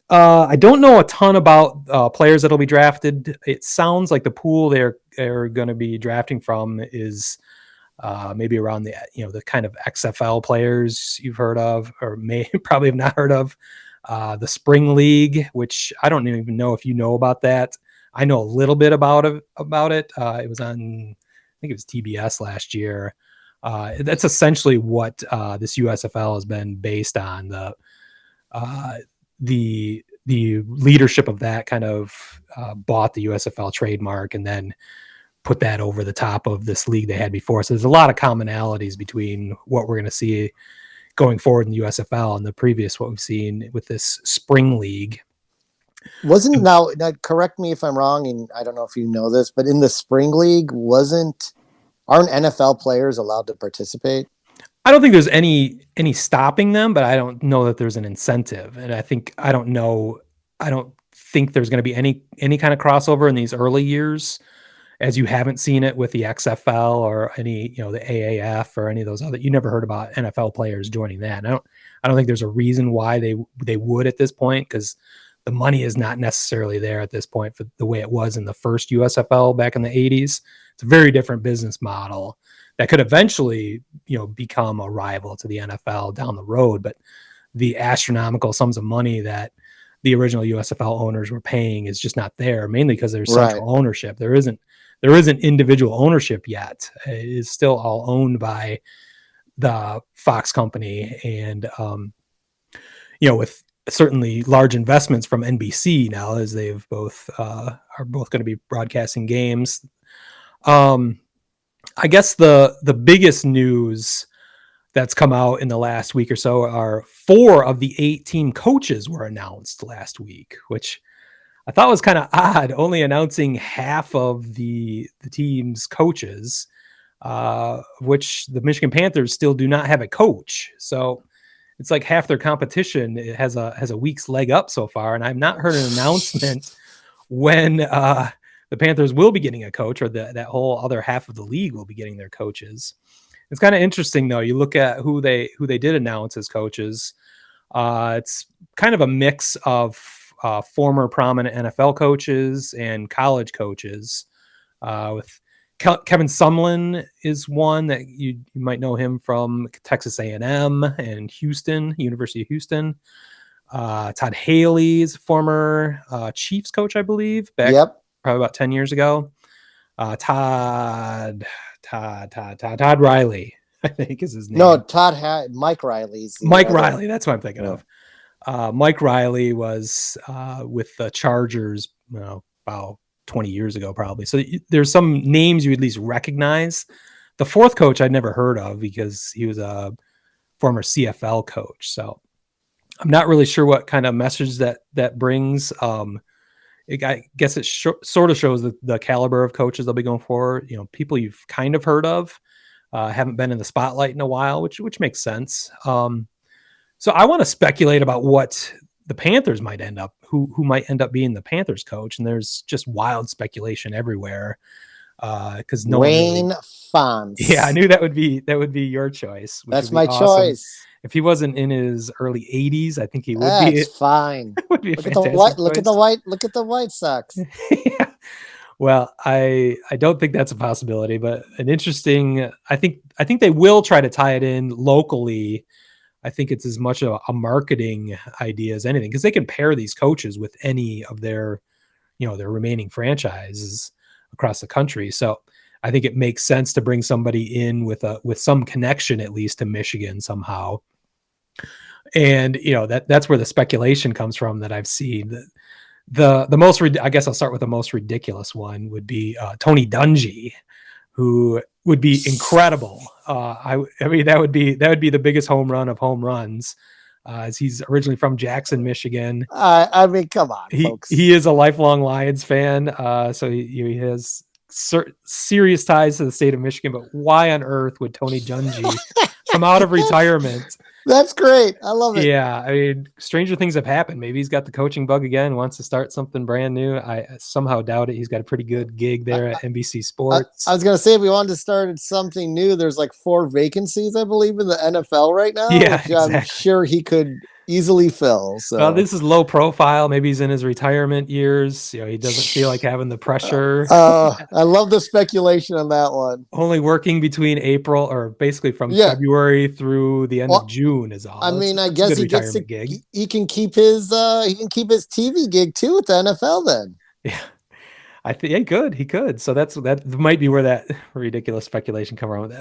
I don't know a ton about players that'll be drafted. It sounds like the pool they're going to be drafting from is maybe around the kind of XFL players you've heard of, or probably have not heard of. The Spring League, which I don't even know if you know about that. I know a little bit about it. It was on, I think it was TBS last year. That's essentially what this USFL has been based on. The leadership of that kind of bought the USFL trademark and then put that over the top of this league they had before. So there's a lot of commonalities between what we're going to see going forward in the USFL and the previous, what we've seen with this Spring League.
Now correct me if I'm wrong, and I don't know if you know this, but in the Spring League, aren't NFL players allowed to participate?
I don't think there's any stopping them, but I don't know that there's an incentive. And I don't think there's going to be any kind of crossover in these early years, as you haven't seen it with the XFL or any, the AAF or any of those other. You never heard about NFL players joining that. And I don't think there's a reason why they would at this point, because the money is not necessarily there at this point for the way it was in the first USFL back in the 80s. It's a very different business model that could eventually, become a rival to the NFL down the road. But the astronomical sums of money that the original USFL owners were paying is just not there, mainly because there's central ownership. There isn't individual ownership yet. It is still all owned by the Fox company, and with certainly large investments from NBC now, as they've are both going to be broadcasting games. I guess the biggest news that's come out in the last week or so are 4 of the 8 team coaches were announced last week, which I thought was kind of odd, only announcing half of the team's coaches. which the Michigan Panthers still do not have a coach. So it's like half their competition has a week's leg up so far. And I've not heard an announcement when the Panthers will be getting a coach, or that whole other half of the league will be getting their coaches. It's kind of interesting, though. You look at who they did announce as coaches. It's kind of a mix of former prominent NFL coaches and college coaches. With Kevin Sumlin is one that you might know him from Texas A&M and Houston, University of Houston. Todd Haley is former Chiefs coach, I believe, back probably about 10 years ago. Todd Riley, I think is his name.
No, Mike Riley's.
Mike Riley, that's what I'm thinking of. Mike Riley was with the Chargers about 20 years ago, probably. So there's some names you at least recognize. The fourth coach I'd never heard of because he was a former CFL coach. So I'm not really sure what kind of message that brings. I guess it sort of shows the caliber of coaches they'll be going for. People you've kind of heard of, haven't been in the spotlight in a while, which makes sense. So I want to speculate about what the Panthers might end up, who might end up being the Panthers coach. And there's just wild speculation everywhere. Because
Wayne Fonz.
Yeah, I knew that would be your choice.
That's my choice.
If he wasn't in his early 80s, I think he would be.
That's fine.
Would be
look at the White Sox.
Yeah. Well, I don't think that's a possibility, but an interesting. I think they will try to tie it in locally. I think it's as much a marketing idea as anything, because they can pair these coaches with any of their remaining franchises across the country. So I think it makes sense to bring somebody in with some connection, at least, to Michigan somehow. And that's where the speculation comes from that I've seen. The most, I guess I'll start with the most ridiculous one would be Tony Dungy, who would be incredible. I mean, that would be the biggest home run of home runs, as he's originally from Jackson, Michigan.
I mean, come on, folks.
He is a lifelong Lions fan, so he has serious ties to the state of Michigan. But why on earth would Tony Dungy come out of retirement?
That's great. I love it.
Yeah, I mean, stranger things have happened. Maybe he's got the coaching bug again, wants to start something brand new. I somehow doubt it. He's got a pretty good gig there at NBC Sports.
I was going to say, if we wanted to start something new, there's like 4 vacancies, I believe, in the NFL right now.
Yeah,
which I'm sure he could easily fill. So
well, this is low profile. Maybe he's in his retirement years. He doesn't feel like having the pressure.
I love the speculation on that one.
Only working between April, or basically from February through the end of June is all.
I mean, I guess he gets he can keep his TV gig too with the NFL then.
Yeah. I think he could. So that might be where that ridiculous speculation come from.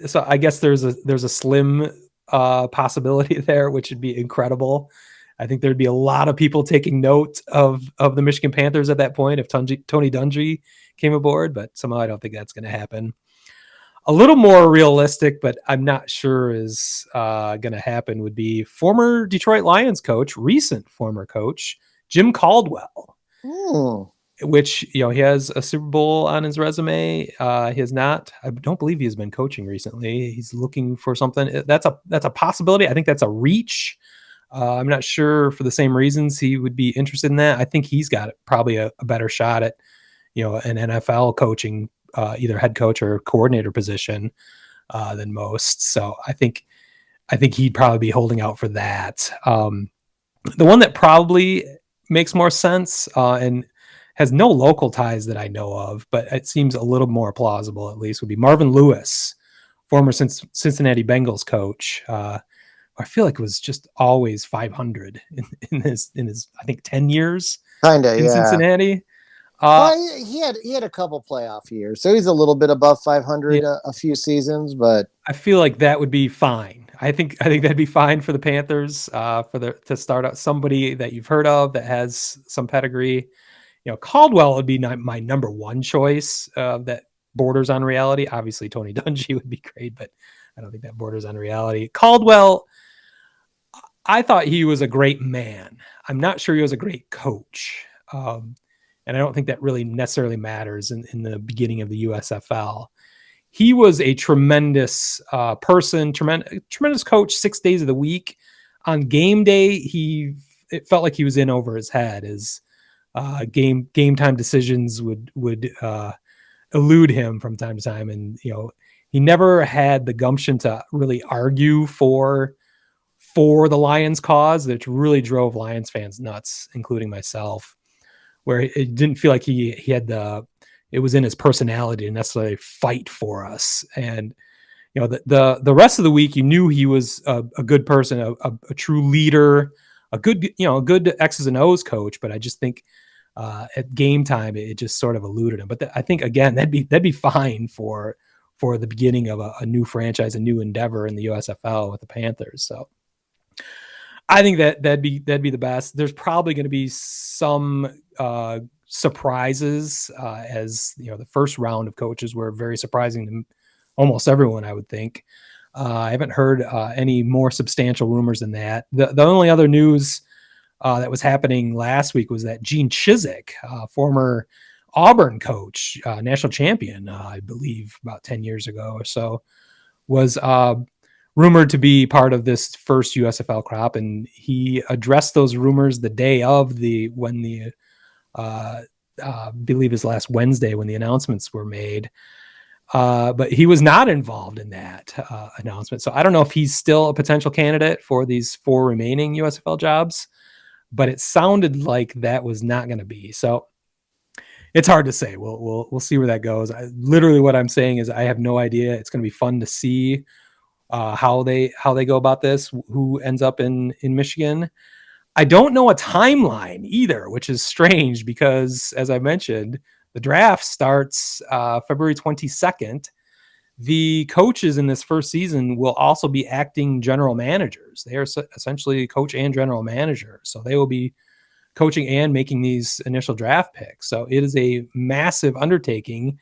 So I guess there's a slim possibility there, which would be incredible. I think there'd be a lot of people taking note of the Michigan Panthers at that point if Tony Dungy came aboard, but somehow I don't think that's going to happen. A little more realistic, but I'm not sure is going to happen, would be former Detroit Lions coach, recent former coach, Jim Caldwell. Which, he has a Super Bowl on his resume. He has not. I don't believe he has been coaching recently. He's looking for something. That's a possibility. I think that's a reach. I'm not sure for the same reasons he would be interested in that. I think he's got probably a better shot at, an NFL coaching, either head coach or coordinator position than most. So I think he'd probably be holding out for that. The one that probably makes more sense and has no local ties that I know of, but it seems a little more plausible, at least, would be Marvin Lewis, former Cincinnati Bengals coach. I feel like it was just always 500 in his I think 10 years in Cincinnati.
He had a couple playoff years, so he's a little bit above 500 a few seasons, but
I feel like that would be fine. I think that'd be fine for the Panthers to start out somebody that you've heard of that has some pedigree. Caldwell would be my number one choice that borders on reality. Obviously, Tony Dungy would be great, but I don't think that borders on reality. Caldwell, I thought he was a great man. I'm not sure he was a great coach. And I don't think that really necessarily matters in the beginning of the USFL. he was a tremendous person, tremendous coach 6 days of the week. On game day, it felt like he was in over his head. His game time decisions would elude him from time to time, and he never had the gumption to really argue for the Lions cause, which really drove Lions fans nuts, including myself, where it didn't feel like he had it was in his personality to necessarily fight for us. And the rest of the week, you knew he was a good person, a true leader, a good X's and O's coach. But I just think at game time, it just sort of eluded him. But I think, again, that'd be fine for the beginning of a new franchise, a new endeavor in the USFL with the Panthers. So I think that'd be the best. There's probably going to be some surprises, as the first round of coaches were very surprising to almost everyone, I would think. I haven't heard any more substantial rumors than that. The only other news that was happening last week was that Gene Chizik, former Auburn coach, national champion, I believe about 10 years ago or so, was rumored to be part of this first USFL crop. And he addressed those rumors the day of believe his last Wednesday when the announcements were made. But he was not involved in that announcement. So I don't know if he's still a potential candidate for these 4 remaining USFL jobs, but it sounded like that was not going to be. So it's hard to say. We'll see where that goes. Literally what I'm saying is I have no idea. It's going to be fun to see how they go about this, who ends up in Michigan. I don't know a timeline either, which is strange because, as I mentioned, the draft starts February 22nd. The coaches in this first season will also be acting general managers. They are essentially coach and general manager. So they will be coaching and making these initial draft picks. So it is a massive undertaking.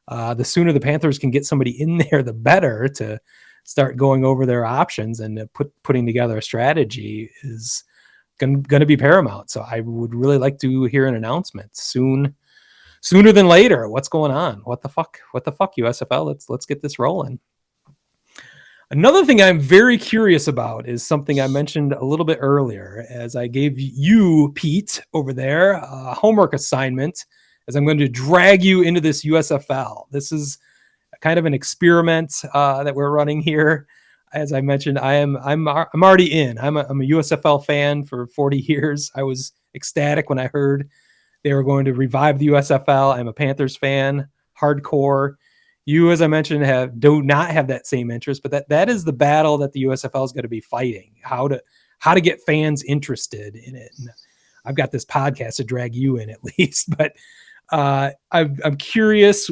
The sooner the Panthers can get somebody in there, the better, to start going over their options and putting together a strategy is going to be paramount. So I would really like to hear an announcement sooner than later. What's going on? What the fuck, USFL? Let's get this rolling. Another thing I'm very curious about is something I mentioned a little bit earlier, as I gave you, Pete, over there, a homework assignment, as I'm going to drag you into this USFL. This is kind of an experiment that we're running here. As I mentioned, I'm already in. I'm a USFL fan for 40 years. I was ecstatic when I heard they were going to revive the USFL. I'm a Panthers fan, hardcore. You, as I mentioned, do not have that same interest, but that is the battle that the USFL is going to be fighting. How to get fans interested in it. And I've got this podcast to drag you in at least, but I'm curious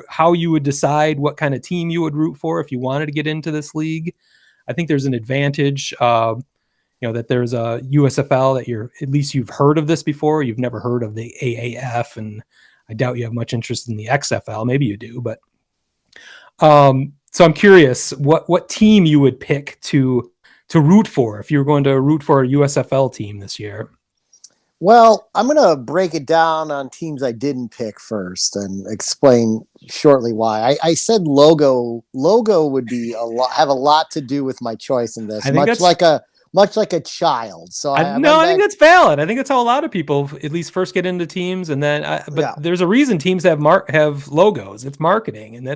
how you would decide what kind of team you would root for if you wanted to get into this league. I think there's an advantage, that there's a USFL that at least you've heard of this before. You've never heard of the AAF, and I doubt you have much interest in the XFL. Maybe you do, but so I'm curious what team you would pick to root for if you were going to root for a USFL team this year.
Well, I'm going to break it down on teams I didn't pick first and explain shortly why. I said logo would be have a lot to do with my choice in this, much like a child. So I think
that's valid. I think that's how a lot of people at least first get into teams, and then there's a reason teams have logos. It's marketing, and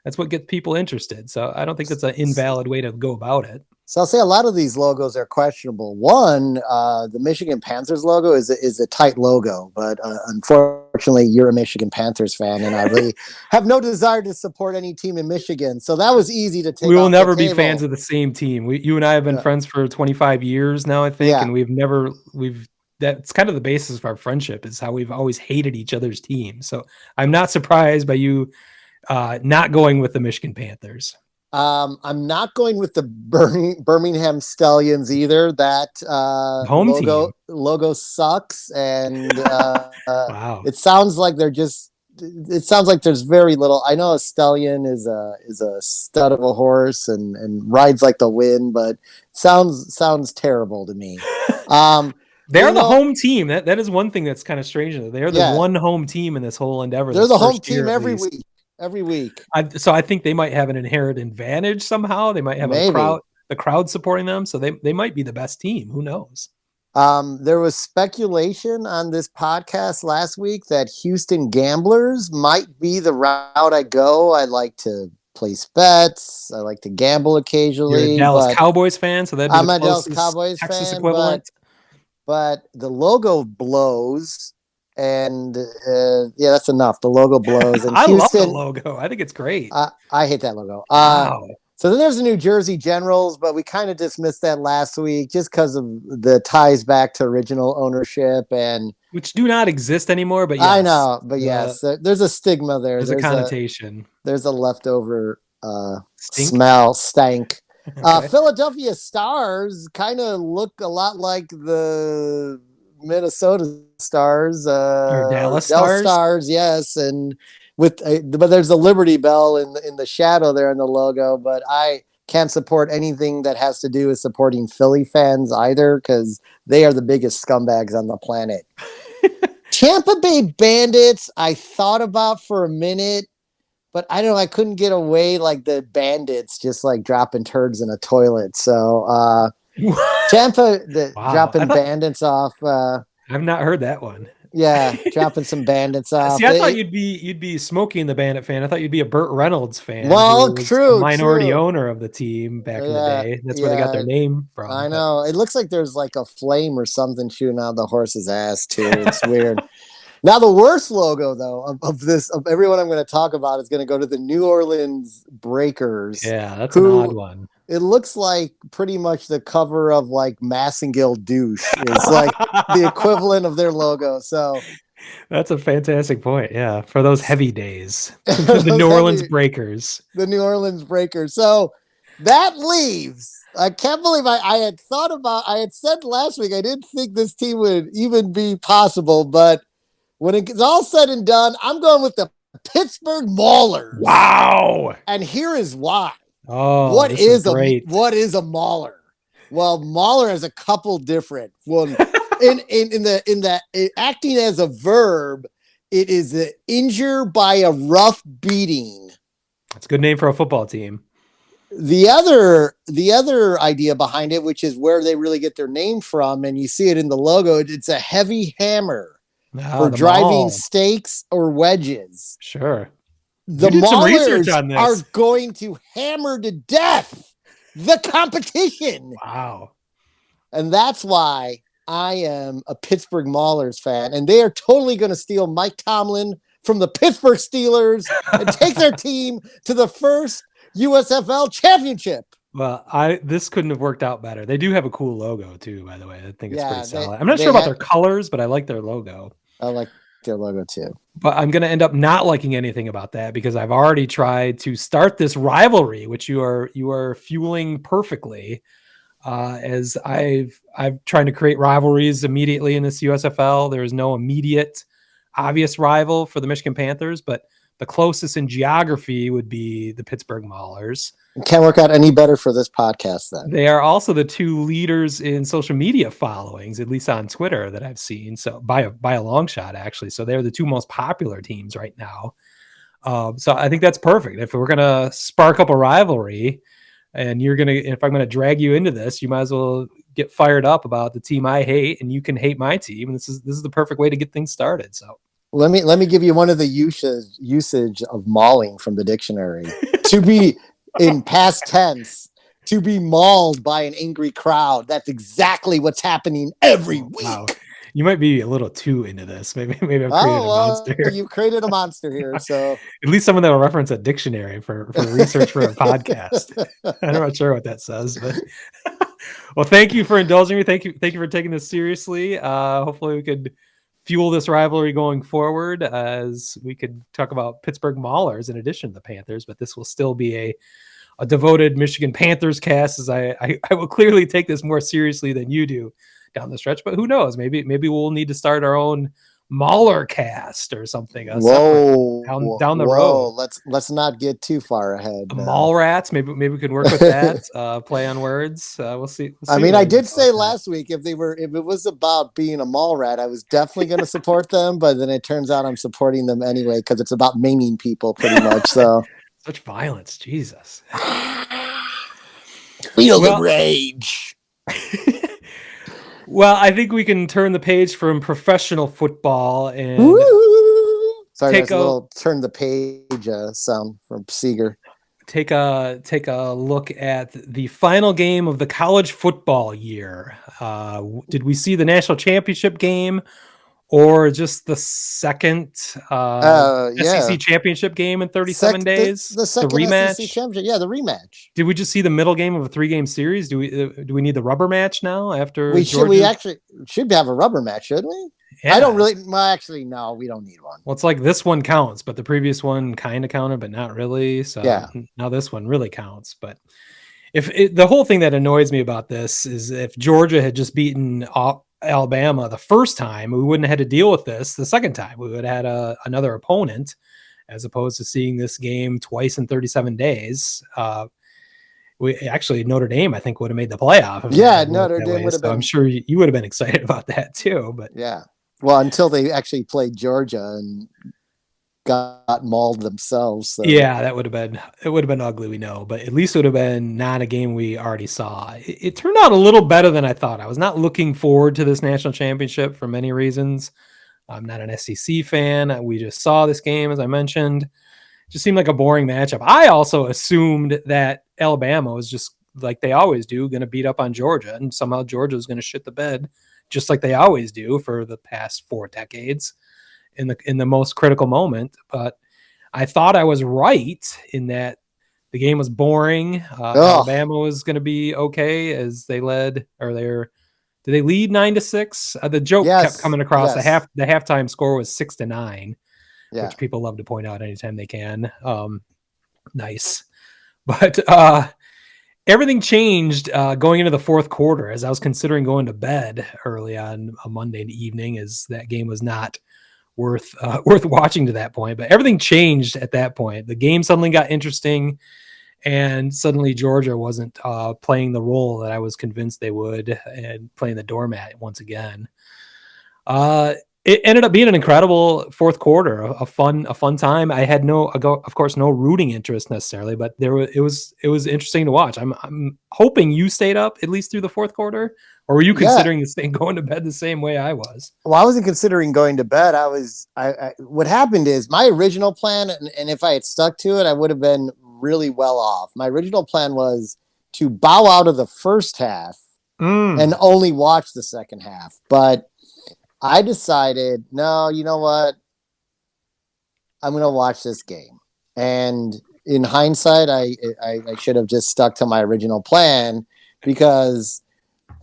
that's what gets people interested. So I don't think that's an invalid way to go about it.
So I'll say a lot of these logos are questionable. One, the Michigan Panthers logo is a tight logo, but unfortunately, you're a Michigan Panthers fan, and I really have no desire to support any team in Michigan. So that was easy to take.
We will never be fans of the same team. You and I have been friends for 25 years now, I think, and that's kind of the basis of our friendship, is how we've always hated each other's teams. So I'm not surprised by you not going with the Michigan Panthers.
I'm not going with the Birmingham Stallions either. That logo sucks, and
wow.
It sounds like there's very little. I know a stallion is a stud of a horse and rides like the wind, but sounds terrible to me.
They're the home team. That is one thing that's kind of strange. They're the one home team in this whole endeavor.
They're the home team every week. every week.
So I think they might have an inherent advantage somehow. They might have
Maybe.
the crowd supporting them, so they might be the best team. Who knows?
There was speculation on this podcast last week that Houston Gamblers might be the route I go. I like to place bets. I like to gamble occasionally.
You're a Dallas
but
Cowboys fan, so that'd be
I'm
the
a Dallas
closest
Cowboys
Texas
fan,
equivalent.
but the logo blows. And yeah, that's enough. The logo blows. And
I
Houston,
love the logo. I think it's great.
I hate that logo.
Wow.
So then there's the New Jersey Generals, but we kind of dismissed that last week just because of the ties back to original ownership and
Which do not exist anymore, but yes.
I know, but yes, there's a stigma there.
There's a connotation.
There's a leftover
Stink?
stank.
Okay.
Philadelphia Stars kind of look a lot like the Minnesota Stars,
Or Dallas
Stars, yes, and but there's a Liberty Bell in the shadow there in the logo. But I can't support anything that has to do with supporting Philly fans either because they are the biggest scumbags on the planet. Tampa Bay Bandits, I thought about for a minute, but I don't know. I couldn't get away like the Bandits just like dropping turds in a toilet. So Tampa dropping bandits off.
I've not heard that one.
Yeah, dropping some bandits off.
See, I thought you'd be Smokey and the Bandit fan. I thought you'd be a Burt Reynolds fan.
Well, true.
A minority owner of the team back in the day. That's where they got their name from.
I know. It looks like there's like a flame or something shooting out of the horse's ass too. It's weird. Now the worst logo though of everyone I'm going to talk about is going to go to the New Orleans Breakers.
Yeah, that's an odd one.
It looks like pretty much the cover of like Massengill Douche. It's like the equivalent of their logo. So
that's a fantastic point. Yeah, for those heavy days, the New Orleans Breakers.
The New Orleans Breakers. So that leaves. I can't believe I had thought about. I had said last week I didn't think this team would even be possible, but when it's all said and done, I'm going with the Pittsburgh Maulers.
Wow!
And here is why.
Oh,
what is a mauler? Well, mauler has a couple different. Well, in acting as a verb, it is the injure by a rough beating.
That's a good name for a football team.
The other idea behind it, which is where they really get their name from, and you see it in the logo, it's a heavy hammer for driving stakes or wedges.
Sure.
The Maulers are going to hammer to death the competition.
Wow.
And that's why I am a Pittsburgh Maulers fan. And they are totally going to steal Mike Tomlin from the Pittsburgh Steelers and take their team to the first USFL championship.
Well, this couldn't have worked out better. They do have a cool logo too, by the way. I think it's pretty solid. I'm not sure about their colors, but I like their logo.
I like their logo too.
But I'm going to end up not liking anything about that because I've already tried to start this rivalry, which you are fueling perfectly. As I'm trying to create rivalries immediately in this USFL. There is no immediate obvious rival for the Michigan Panthers, but the closest in geography would be the Pittsburgh Maulers.
It can't work out any better for this podcast then.
They are also the two leaders in social media followings, at least on Twitter that I've seen. So by a long shot, actually. So they're the two most popular teams right now. So I think that's perfect. If we're going to spark up a rivalry and if I'm going to drag you into this, you might as well get fired up about the team I hate and you can hate my team. And this is the perfect way to get things started. So
let me give you one of the usage of mauling from the dictionary. To be in past tense, to be mauled by an angry crowd. That's exactly what's happening every week. Wow.
You might be a little too into this. Maybe I've created a monster here.
You've created a monster here. So
at least someone that will reference a dictionary for research for a podcast. I'm not sure what that says, but well, thank you for indulging me. Thank you for taking this seriously. Hopefully we could fuel this rivalry going forward as we could talk about Pittsburgh Maulers in addition to the Panthers, but this will still be a devoted Michigan Panthers cast as I will clearly take this more seriously than you do down the stretch, but who knows? Maybe we'll need to start our own Mauler cast or something.
Whoa,
down the road.
Let's not get too far ahead.
Mall rats. Maybe we could work with that. Play on words. We'll see.
I mean, I did say last week if it was about being a mall rat, I was definitely going to support them. But then it turns out I'm supporting them anyway because it's about maiming people pretty much. So
such violence, Jesus.
Feel the rage.
Well, I think we can turn the page from professional football and
sorry, there's a little turn the page sound from Seeger.
Take a look at the final game of the college football year. Did we see the national championship game or just the second SEC championship game in 37 days?
The second
rematch?
SEC championship. Yeah, the rematch.
Did we just see the middle game of a 3-game series? Do we need the rubber match now after
we actually should have a rubber match, shouldn't we? Yeah. I don't really. Well, actually, no, we don't need one.
Well, it's like this one counts, but the previous one kind of counted, but not really. So now this one really counts. But the whole thing that annoys me about this is if Georgia had just beaten Alabama the first time, we wouldn't have had to deal with this the second time. We would have had another opponent, as opposed to seeing this game twice in 37 days. Notre Dame, I think, would have made the playoff.
Notre Dame would have been.
I'm sure you would have been excited about that too. But
yeah. Well, until they actually played Georgia and got mauled themselves. So.
Yeah, it would have been ugly, we know, but at least it would have been not a game we already saw. It turned out a little better than I thought. I was not looking forward to this national championship for many reasons. I'm not an SEC fan. We just saw this game, as I mentioned. It just seemed like a boring matchup. I also assumed that Alabama was just like they always do, going to beat up on Georgia, and somehow Georgia is going to shit the bed, just like they always do for the past 4 decades in the most critical moment. But I thought I was right in that the game was boring. Alabama was going to be okay as they led, did they lead 9-6? The joke kept coming across. The halftime score was 6-9, which people love to point out anytime they can. Nice. But everything changed going into the fourth quarter as I was considering going to bed early on a Monday evening, as that game was not worth watching to that point. But everything changed at that point. The game suddenly got interesting, and suddenly Georgia wasn't playing the role that I was convinced they would, and playing the doormat once again. It ended up being an incredible fourth quarter, a fun time. I had of course, no rooting interest necessarily, but it was interesting to watch. I'm hoping you stayed up at least through the fourth quarter, or were you considering this thing going to bed the same way I was?
Well, I wasn't considering going to bed. What happened is my original plan, and if I had stuck to it, I would have been really well off. My original plan was to bow out of the first half and only watch the second half, but I decided, no, you know what? I'm going to watch this game. And in hindsight, I should have just stuck to my original plan, because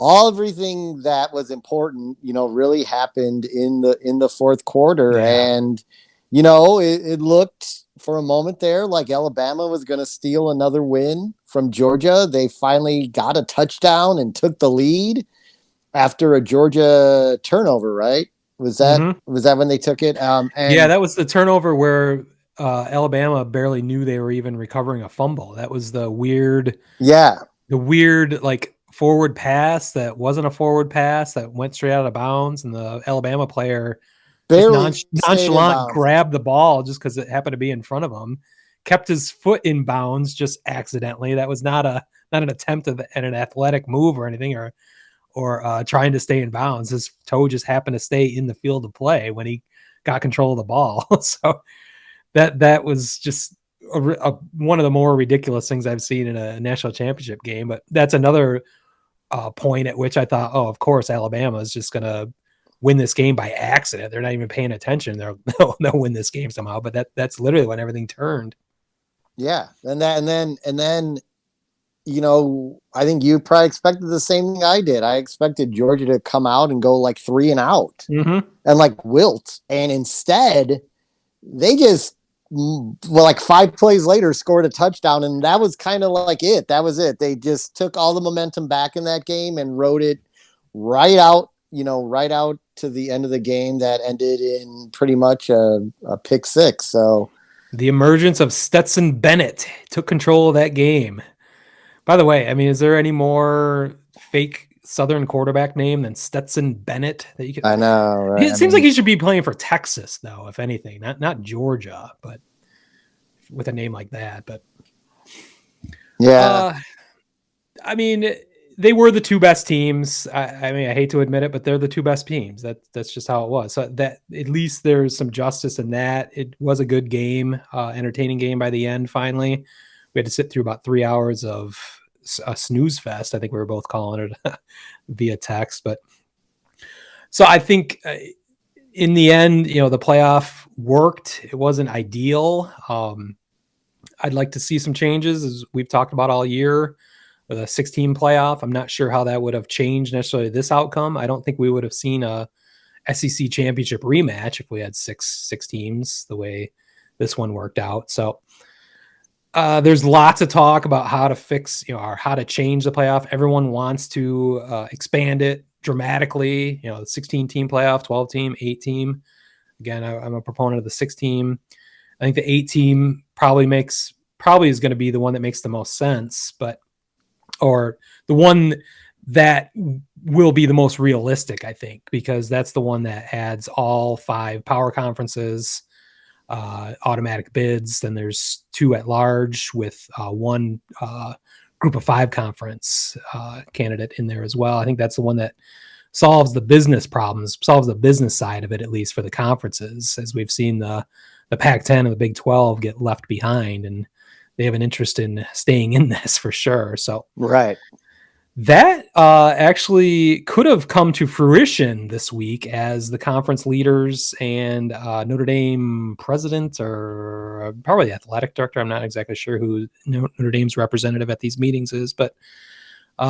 everything that was important, really happened in the fourth quarter. Yeah. And, it looked for a moment there like Alabama was going to steal another win from Georgia. They finally got a touchdown and took the lead after a Georgia turnover, right? Was that when they took it?
That was the turnover where Alabama barely knew they were even recovering a fumble. That was the weird like forward pass that wasn't a forward pass that went straight out of bounds, and the Alabama player nonchalant grabbed the ball just because it happened to be in front of him, kept his foot in bounds just accidentally. That was not an attempt at an athletic move or anything, or trying to stay in bounds. His toe just happened to stay in the field of play when he got control of the ball. So that was just one of the more ridiculous things I've seen in a national championship game. But that's another point at which I thought, oh, of course, Alabama is just going to win this game by accident. They're not even paying attention. They'll win this game somehow. But that's literally when everything turned. Yeah.
And then, I think you probably expected the same thing I did. I expected Georgia to come out and go like 3 and out and like wilt. And instead, they just, like 5 plays later, scored a touchdown. And that was kind of like it. That was it. They just took all the momentum back in that game and rode it right out to the end of the game that ended in pretty much a pick six. So
the emergence of Stetson Bennett took control of that game. By the way, I mean, is there any more fake Southern quarterback name than Stetson Bennett that you can?
I know, right?
It seems like he should be playing for Texas, though, if anything, not Georgia, but with a name like that. But
yeah,
I mean, they were the two best teams. I mean, I hate to admit it, but they're the two best teams. That's just how it was. So that at least there's some justice in that. It was a good game, entertaining game by the end. Finally, we had to sit through about 3 hours of a snooze fest. I think we were both calling it via text. But so I think in the end, the playoff worked. It wasn't ideal. I'd like to see some changes, as we've talked about all year, with a 16 playoff. I'm not sure how that would have changed necessarily this outcome. I don't think we would have seen a SEC championship rematch if we had six teams the way this one worked out. So there's lots of talk about how to fix, or how to change the playoff. Everyone wants to expand it dramatically, the 16 team playoff, 12 team, 8 team. Again, I'm a proponent of the 6 team. I think the 8 team probably is going to be the one that makes the most sense, or the one that will be the most realistic, I think, because that's the one that adds all 5 power conferences, automatic bids. Then there's 2 at large with 1 group of 5 conference candidate in there as well. I think that's the one that solves the business problems, solves the business side of it, at least for the conferences, as we've seen the Pac-10 and the Big 12 get left behind, and they have an interest in staying in this for sure. So
right.
That actually could have come to fruition this week, as the conference leaders and Notre Dame president, or probably the athletic director, I'm not exactly sure who Notre Dame's representative at these meetings is, but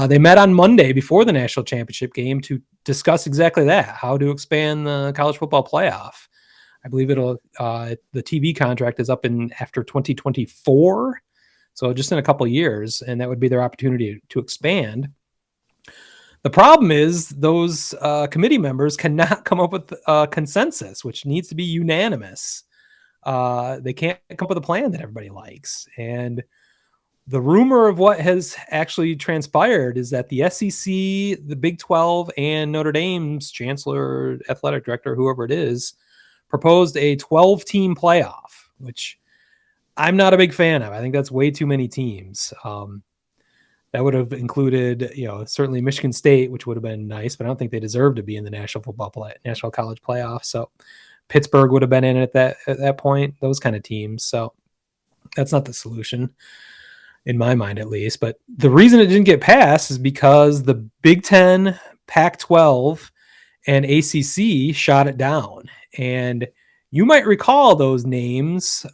they met on Monday before the national championship game to discuss exactly that, how to expand the college football playoff. I believe the TV contract is up after 2024. So just in a couple of years, and that would be their opportunity to expand. The problem is those committee members cannot come up with a consensus, which needs to be unanimous. They can't come up with a plan that everybody likes. And the rumor of what has actually transpired is that the SEC, the Big 12, and Notre Dame's chancellor, athletic director, whoever it is, proposed a 12-team playoff, which I'm not a big fan of. I think that's way too many teams. That would have included, certainly Michigan State, which would have been nice, but I don't think they deserve to be in the National College Playoff. So Pittsburgh would have been in it at that point, those kind of teams. So that's not the solution, in my mind at least. But the reason it didn't get passed is because the Big 10, Pac-12, and ACC shot it down. And you might recall those names,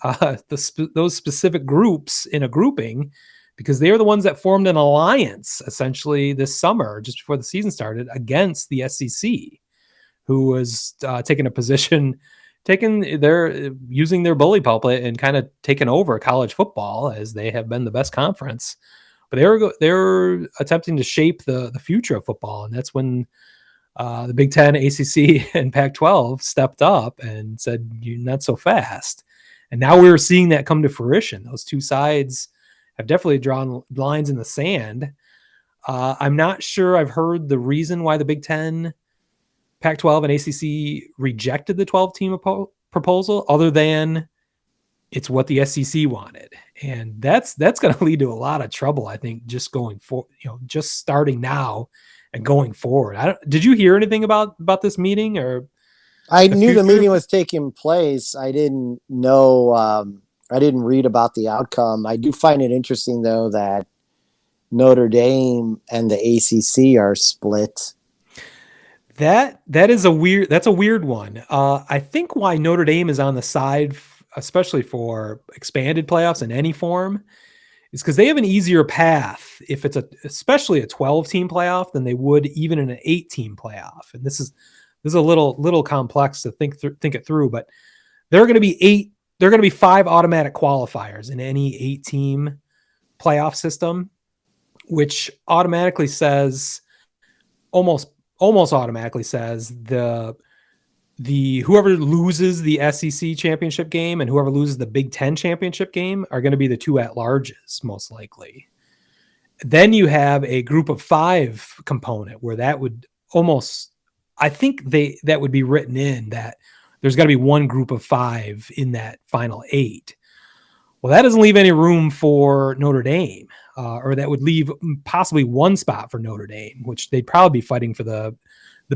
those specific groups in a grouping, because they are the ones that formed an alliance essentially this summer, just before the season started, against the SEC, who was taking a position, using their bully pulpit and kind of taking over college football, as they have been the best conference. But they were attempting to shape the future of football, and that's when the Big 10, ACC, and Pac-12 stepped up and said, "You're not so fast." And now we're seeing that come to fruition. Those two sides have definitely drawn lines in the sand. I'm not sure I've heard the reason why the Big 10, Pac-12, and ACC rejected the 12-team proposal, other than it's what the SEC wanted. And that's going to lead to a lot of trouble, I think, just going for, just starting now and going forward. Did you hear anything about this meeting? Or
I knew the meeting was taking place. I didn't know. I didn't read about the outcome. I do find it interesting, though, that Notre Dame and the ACC are split.
That's a weird one. I think why Notre Dame is on the side, especially for expanded playoffs in any form, is because they have an easier path if it's especially a 12-team playoff than they would even in an 8-team playoff. And this is a little complex to think it through, but there are going to be 5 automatic qualifiers in any 8-team playoff system, which automatically says, almost automatically says, the whoever loses the SEC championship game and whoever loses the Big Ten championship game are going to be the two at-larges, most likely. Then you have a group of 5 component where that would almost, I think that would be written in that there's got to be one group of 5 in that final 8. Well, that doesn't leave any room for Notre Dame, or that would leave possibly one spot for Notre Dame, which they'd probably be fighting for the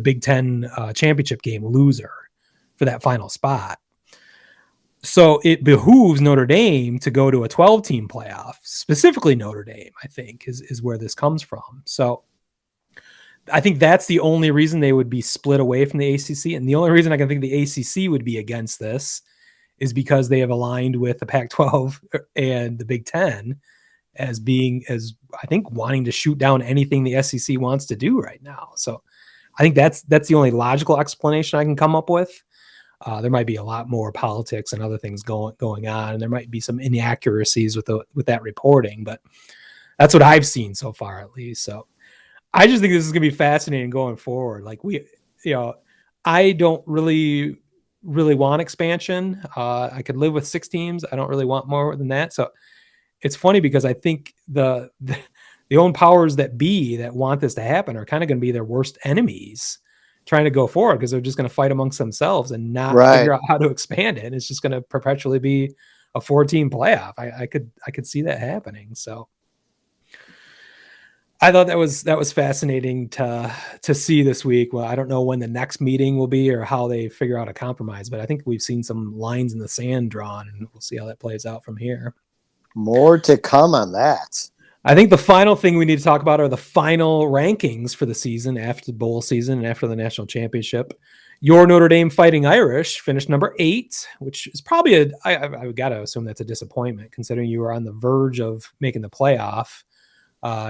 Big Ten championship game loser for that final spot. So it behooves Notre Dame to go to a 12-team playoff, specifically Notre Dame, I think, is where this comes from. So I think that's the only reason they would be split away from the ACC. And the only reason I can think the ACC would be against this is because they have aligned with the Pac-12 and the Big Ten as I think wanting to shoot down anything the SEC wants to do right now. So I think that's the only logical explanation I can come up with. There might be a lot more politics and other things going on, and there might be some inaccuracies with that reporting, but that's what I've seen so far, at least. So I just think this is going to be fascinating going forward. Like I don't really want expansion. I could live with 6 teams. I don't really want more than that. So it's funny because I think the own powers that be that want this to happen are kind of going to be their worst enemies trying to go forward, because they're just going to fight amongst themselves and not figure out how to expand it. It's just going to perpetually be a 4-team playoff. I could see that happening. So I thought that was fascinating to see this week. Well, I don't know when the next meeting will be or how they figure out a compromise, but I think we've seen some lines in the sand drawn, and we'll see how that plays out from here.
More to come on that.
I think the final thing we need to talk about are the final rankings for the season after the bowl season and after the national championship. Your Notre Dame Fighting Irish finished number 8, which is probably I got to assume that's a disappointment considering you were on the verge of making the playoff.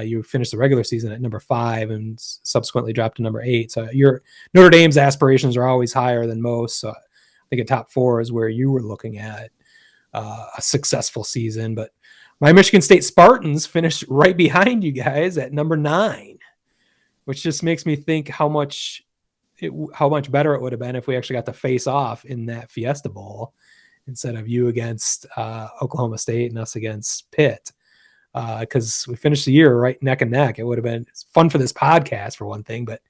You finished the regular season at number 5 and subsequently dropped to number 8. So your Notre Dame's aspirations are always higher than most. So I think a top 4 is where you were looking at a successful season. But my Michigan State Spartans finished right behind you guys at number 9, which just makes me think how much better it would have been if we actually got to face off in that Fiesta Bowl instead of you against Oklahoma State and us against Pitt. Because we finished the year right neck and neck. It would have been fun for this podcast for one thing, but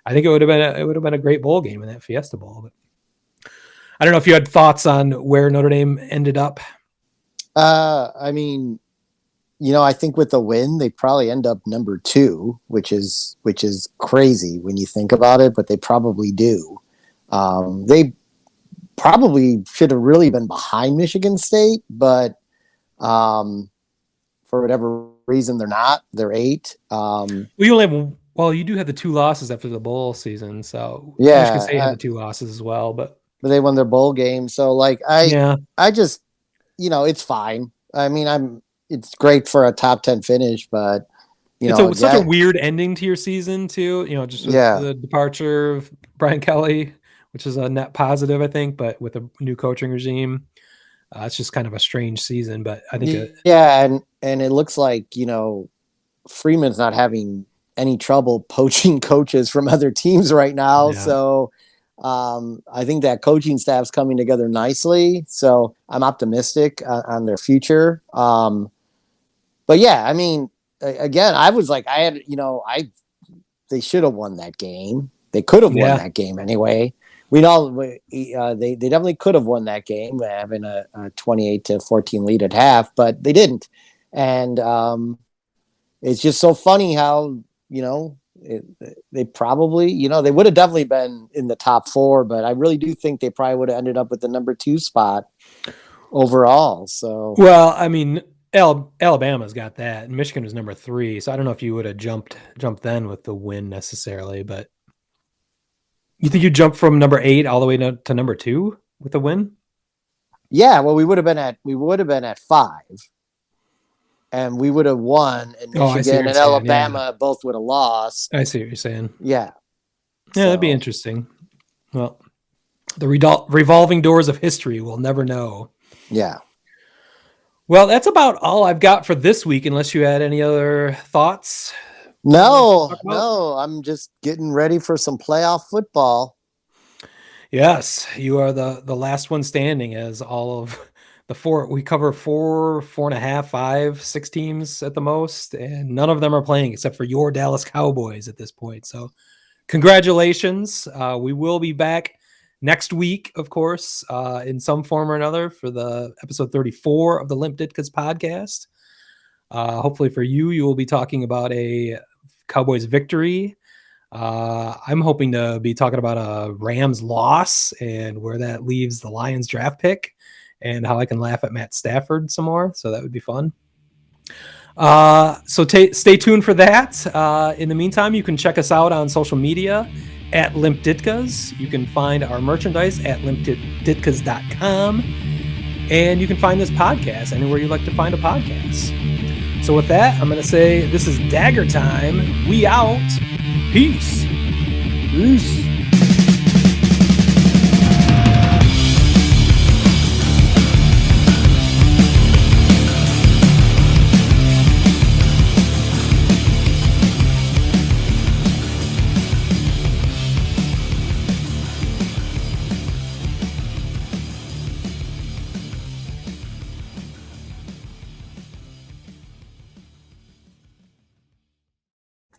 I think it would have been a great bowl game in that Fiesta Bowl. But I don't know if you had thoughts on where Notre Dame ended up.
I mean, I think with the win, they probably end up number 2, which is crazy when you think about it, but they probably do. They probably should have really been behind Michigan State, but for whatever reason, they're not. They're 8.
You do have the 2 losses after the bowl season, so
yeah,
Michigan State had the 2 losses as well, but
they won their bowl game. So I just, it's fine. I mean, it's great for a top 10 finish, but
it's such a weird ending to your season too. Just with the departure of Brian Kelly, which is a net positive, I think, but with a new coaching regime, it's just kind of a strange season. But I think,
and it looks like Freeman's not having any trouble poaching coaches from other teams right now. Yeah. So I think that coaching staff's coming together nicely. So I'm optimistic on their future. But yeah, I mean, again, I was like, they should have won that game. They could have won that game anyway. We know they definitely could have won that game, having a 28-14 lead at half, but they didn't. And it's just so funny how, they probably, they would have definitely been in the top 4, but I really do think they probably would have ended up with the number 2 spot overall. So,
well, I mean, Alabama's got that, and Michigan was number 3. So I don't know if you would have jumped then with the win necessarily, but you think you jumped from number 8 all the way to number 2 with the win?
Yeah, well, we would have been at 5. And we would have won, and Michigan and Alabama both would have lost.
I see what you're saying.
Yeah.
Yeah, that'd be interesting. Well, the revolving doors of history, we'll never know.
Yeah.
Well, that's about all I've got for this week, unless you had any other thoughts.
No, I'm just getting ready for some playoff football.
Yes, you are the last one standing, as all of the four we cover 4.5, 5, 6 teams at the most, and none of them are playing except for your Dallas Cowboys at this point. So congratulations. We will be back next week, of course, in some form or another for the episode 34 of the Limp Ditkas podcast. Hopefully for you, you will be talking about a Cowboys victory. I'm hoping to be talking about a Rams loss and where that leaves the Lions draft pick and how I can laugh at Matt Stafford some more. So that would be fun. So stay tuned for that. In the meantime, you can check us out on social media at Limp Ditkas. You can find our merchandise at limpditkas.com. And you can find this podcast anywhere you like to find a podcast. So with that, I'm going to say this is Dagger Time. We out. Peace. Peace.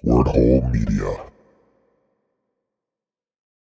Word Hole Media.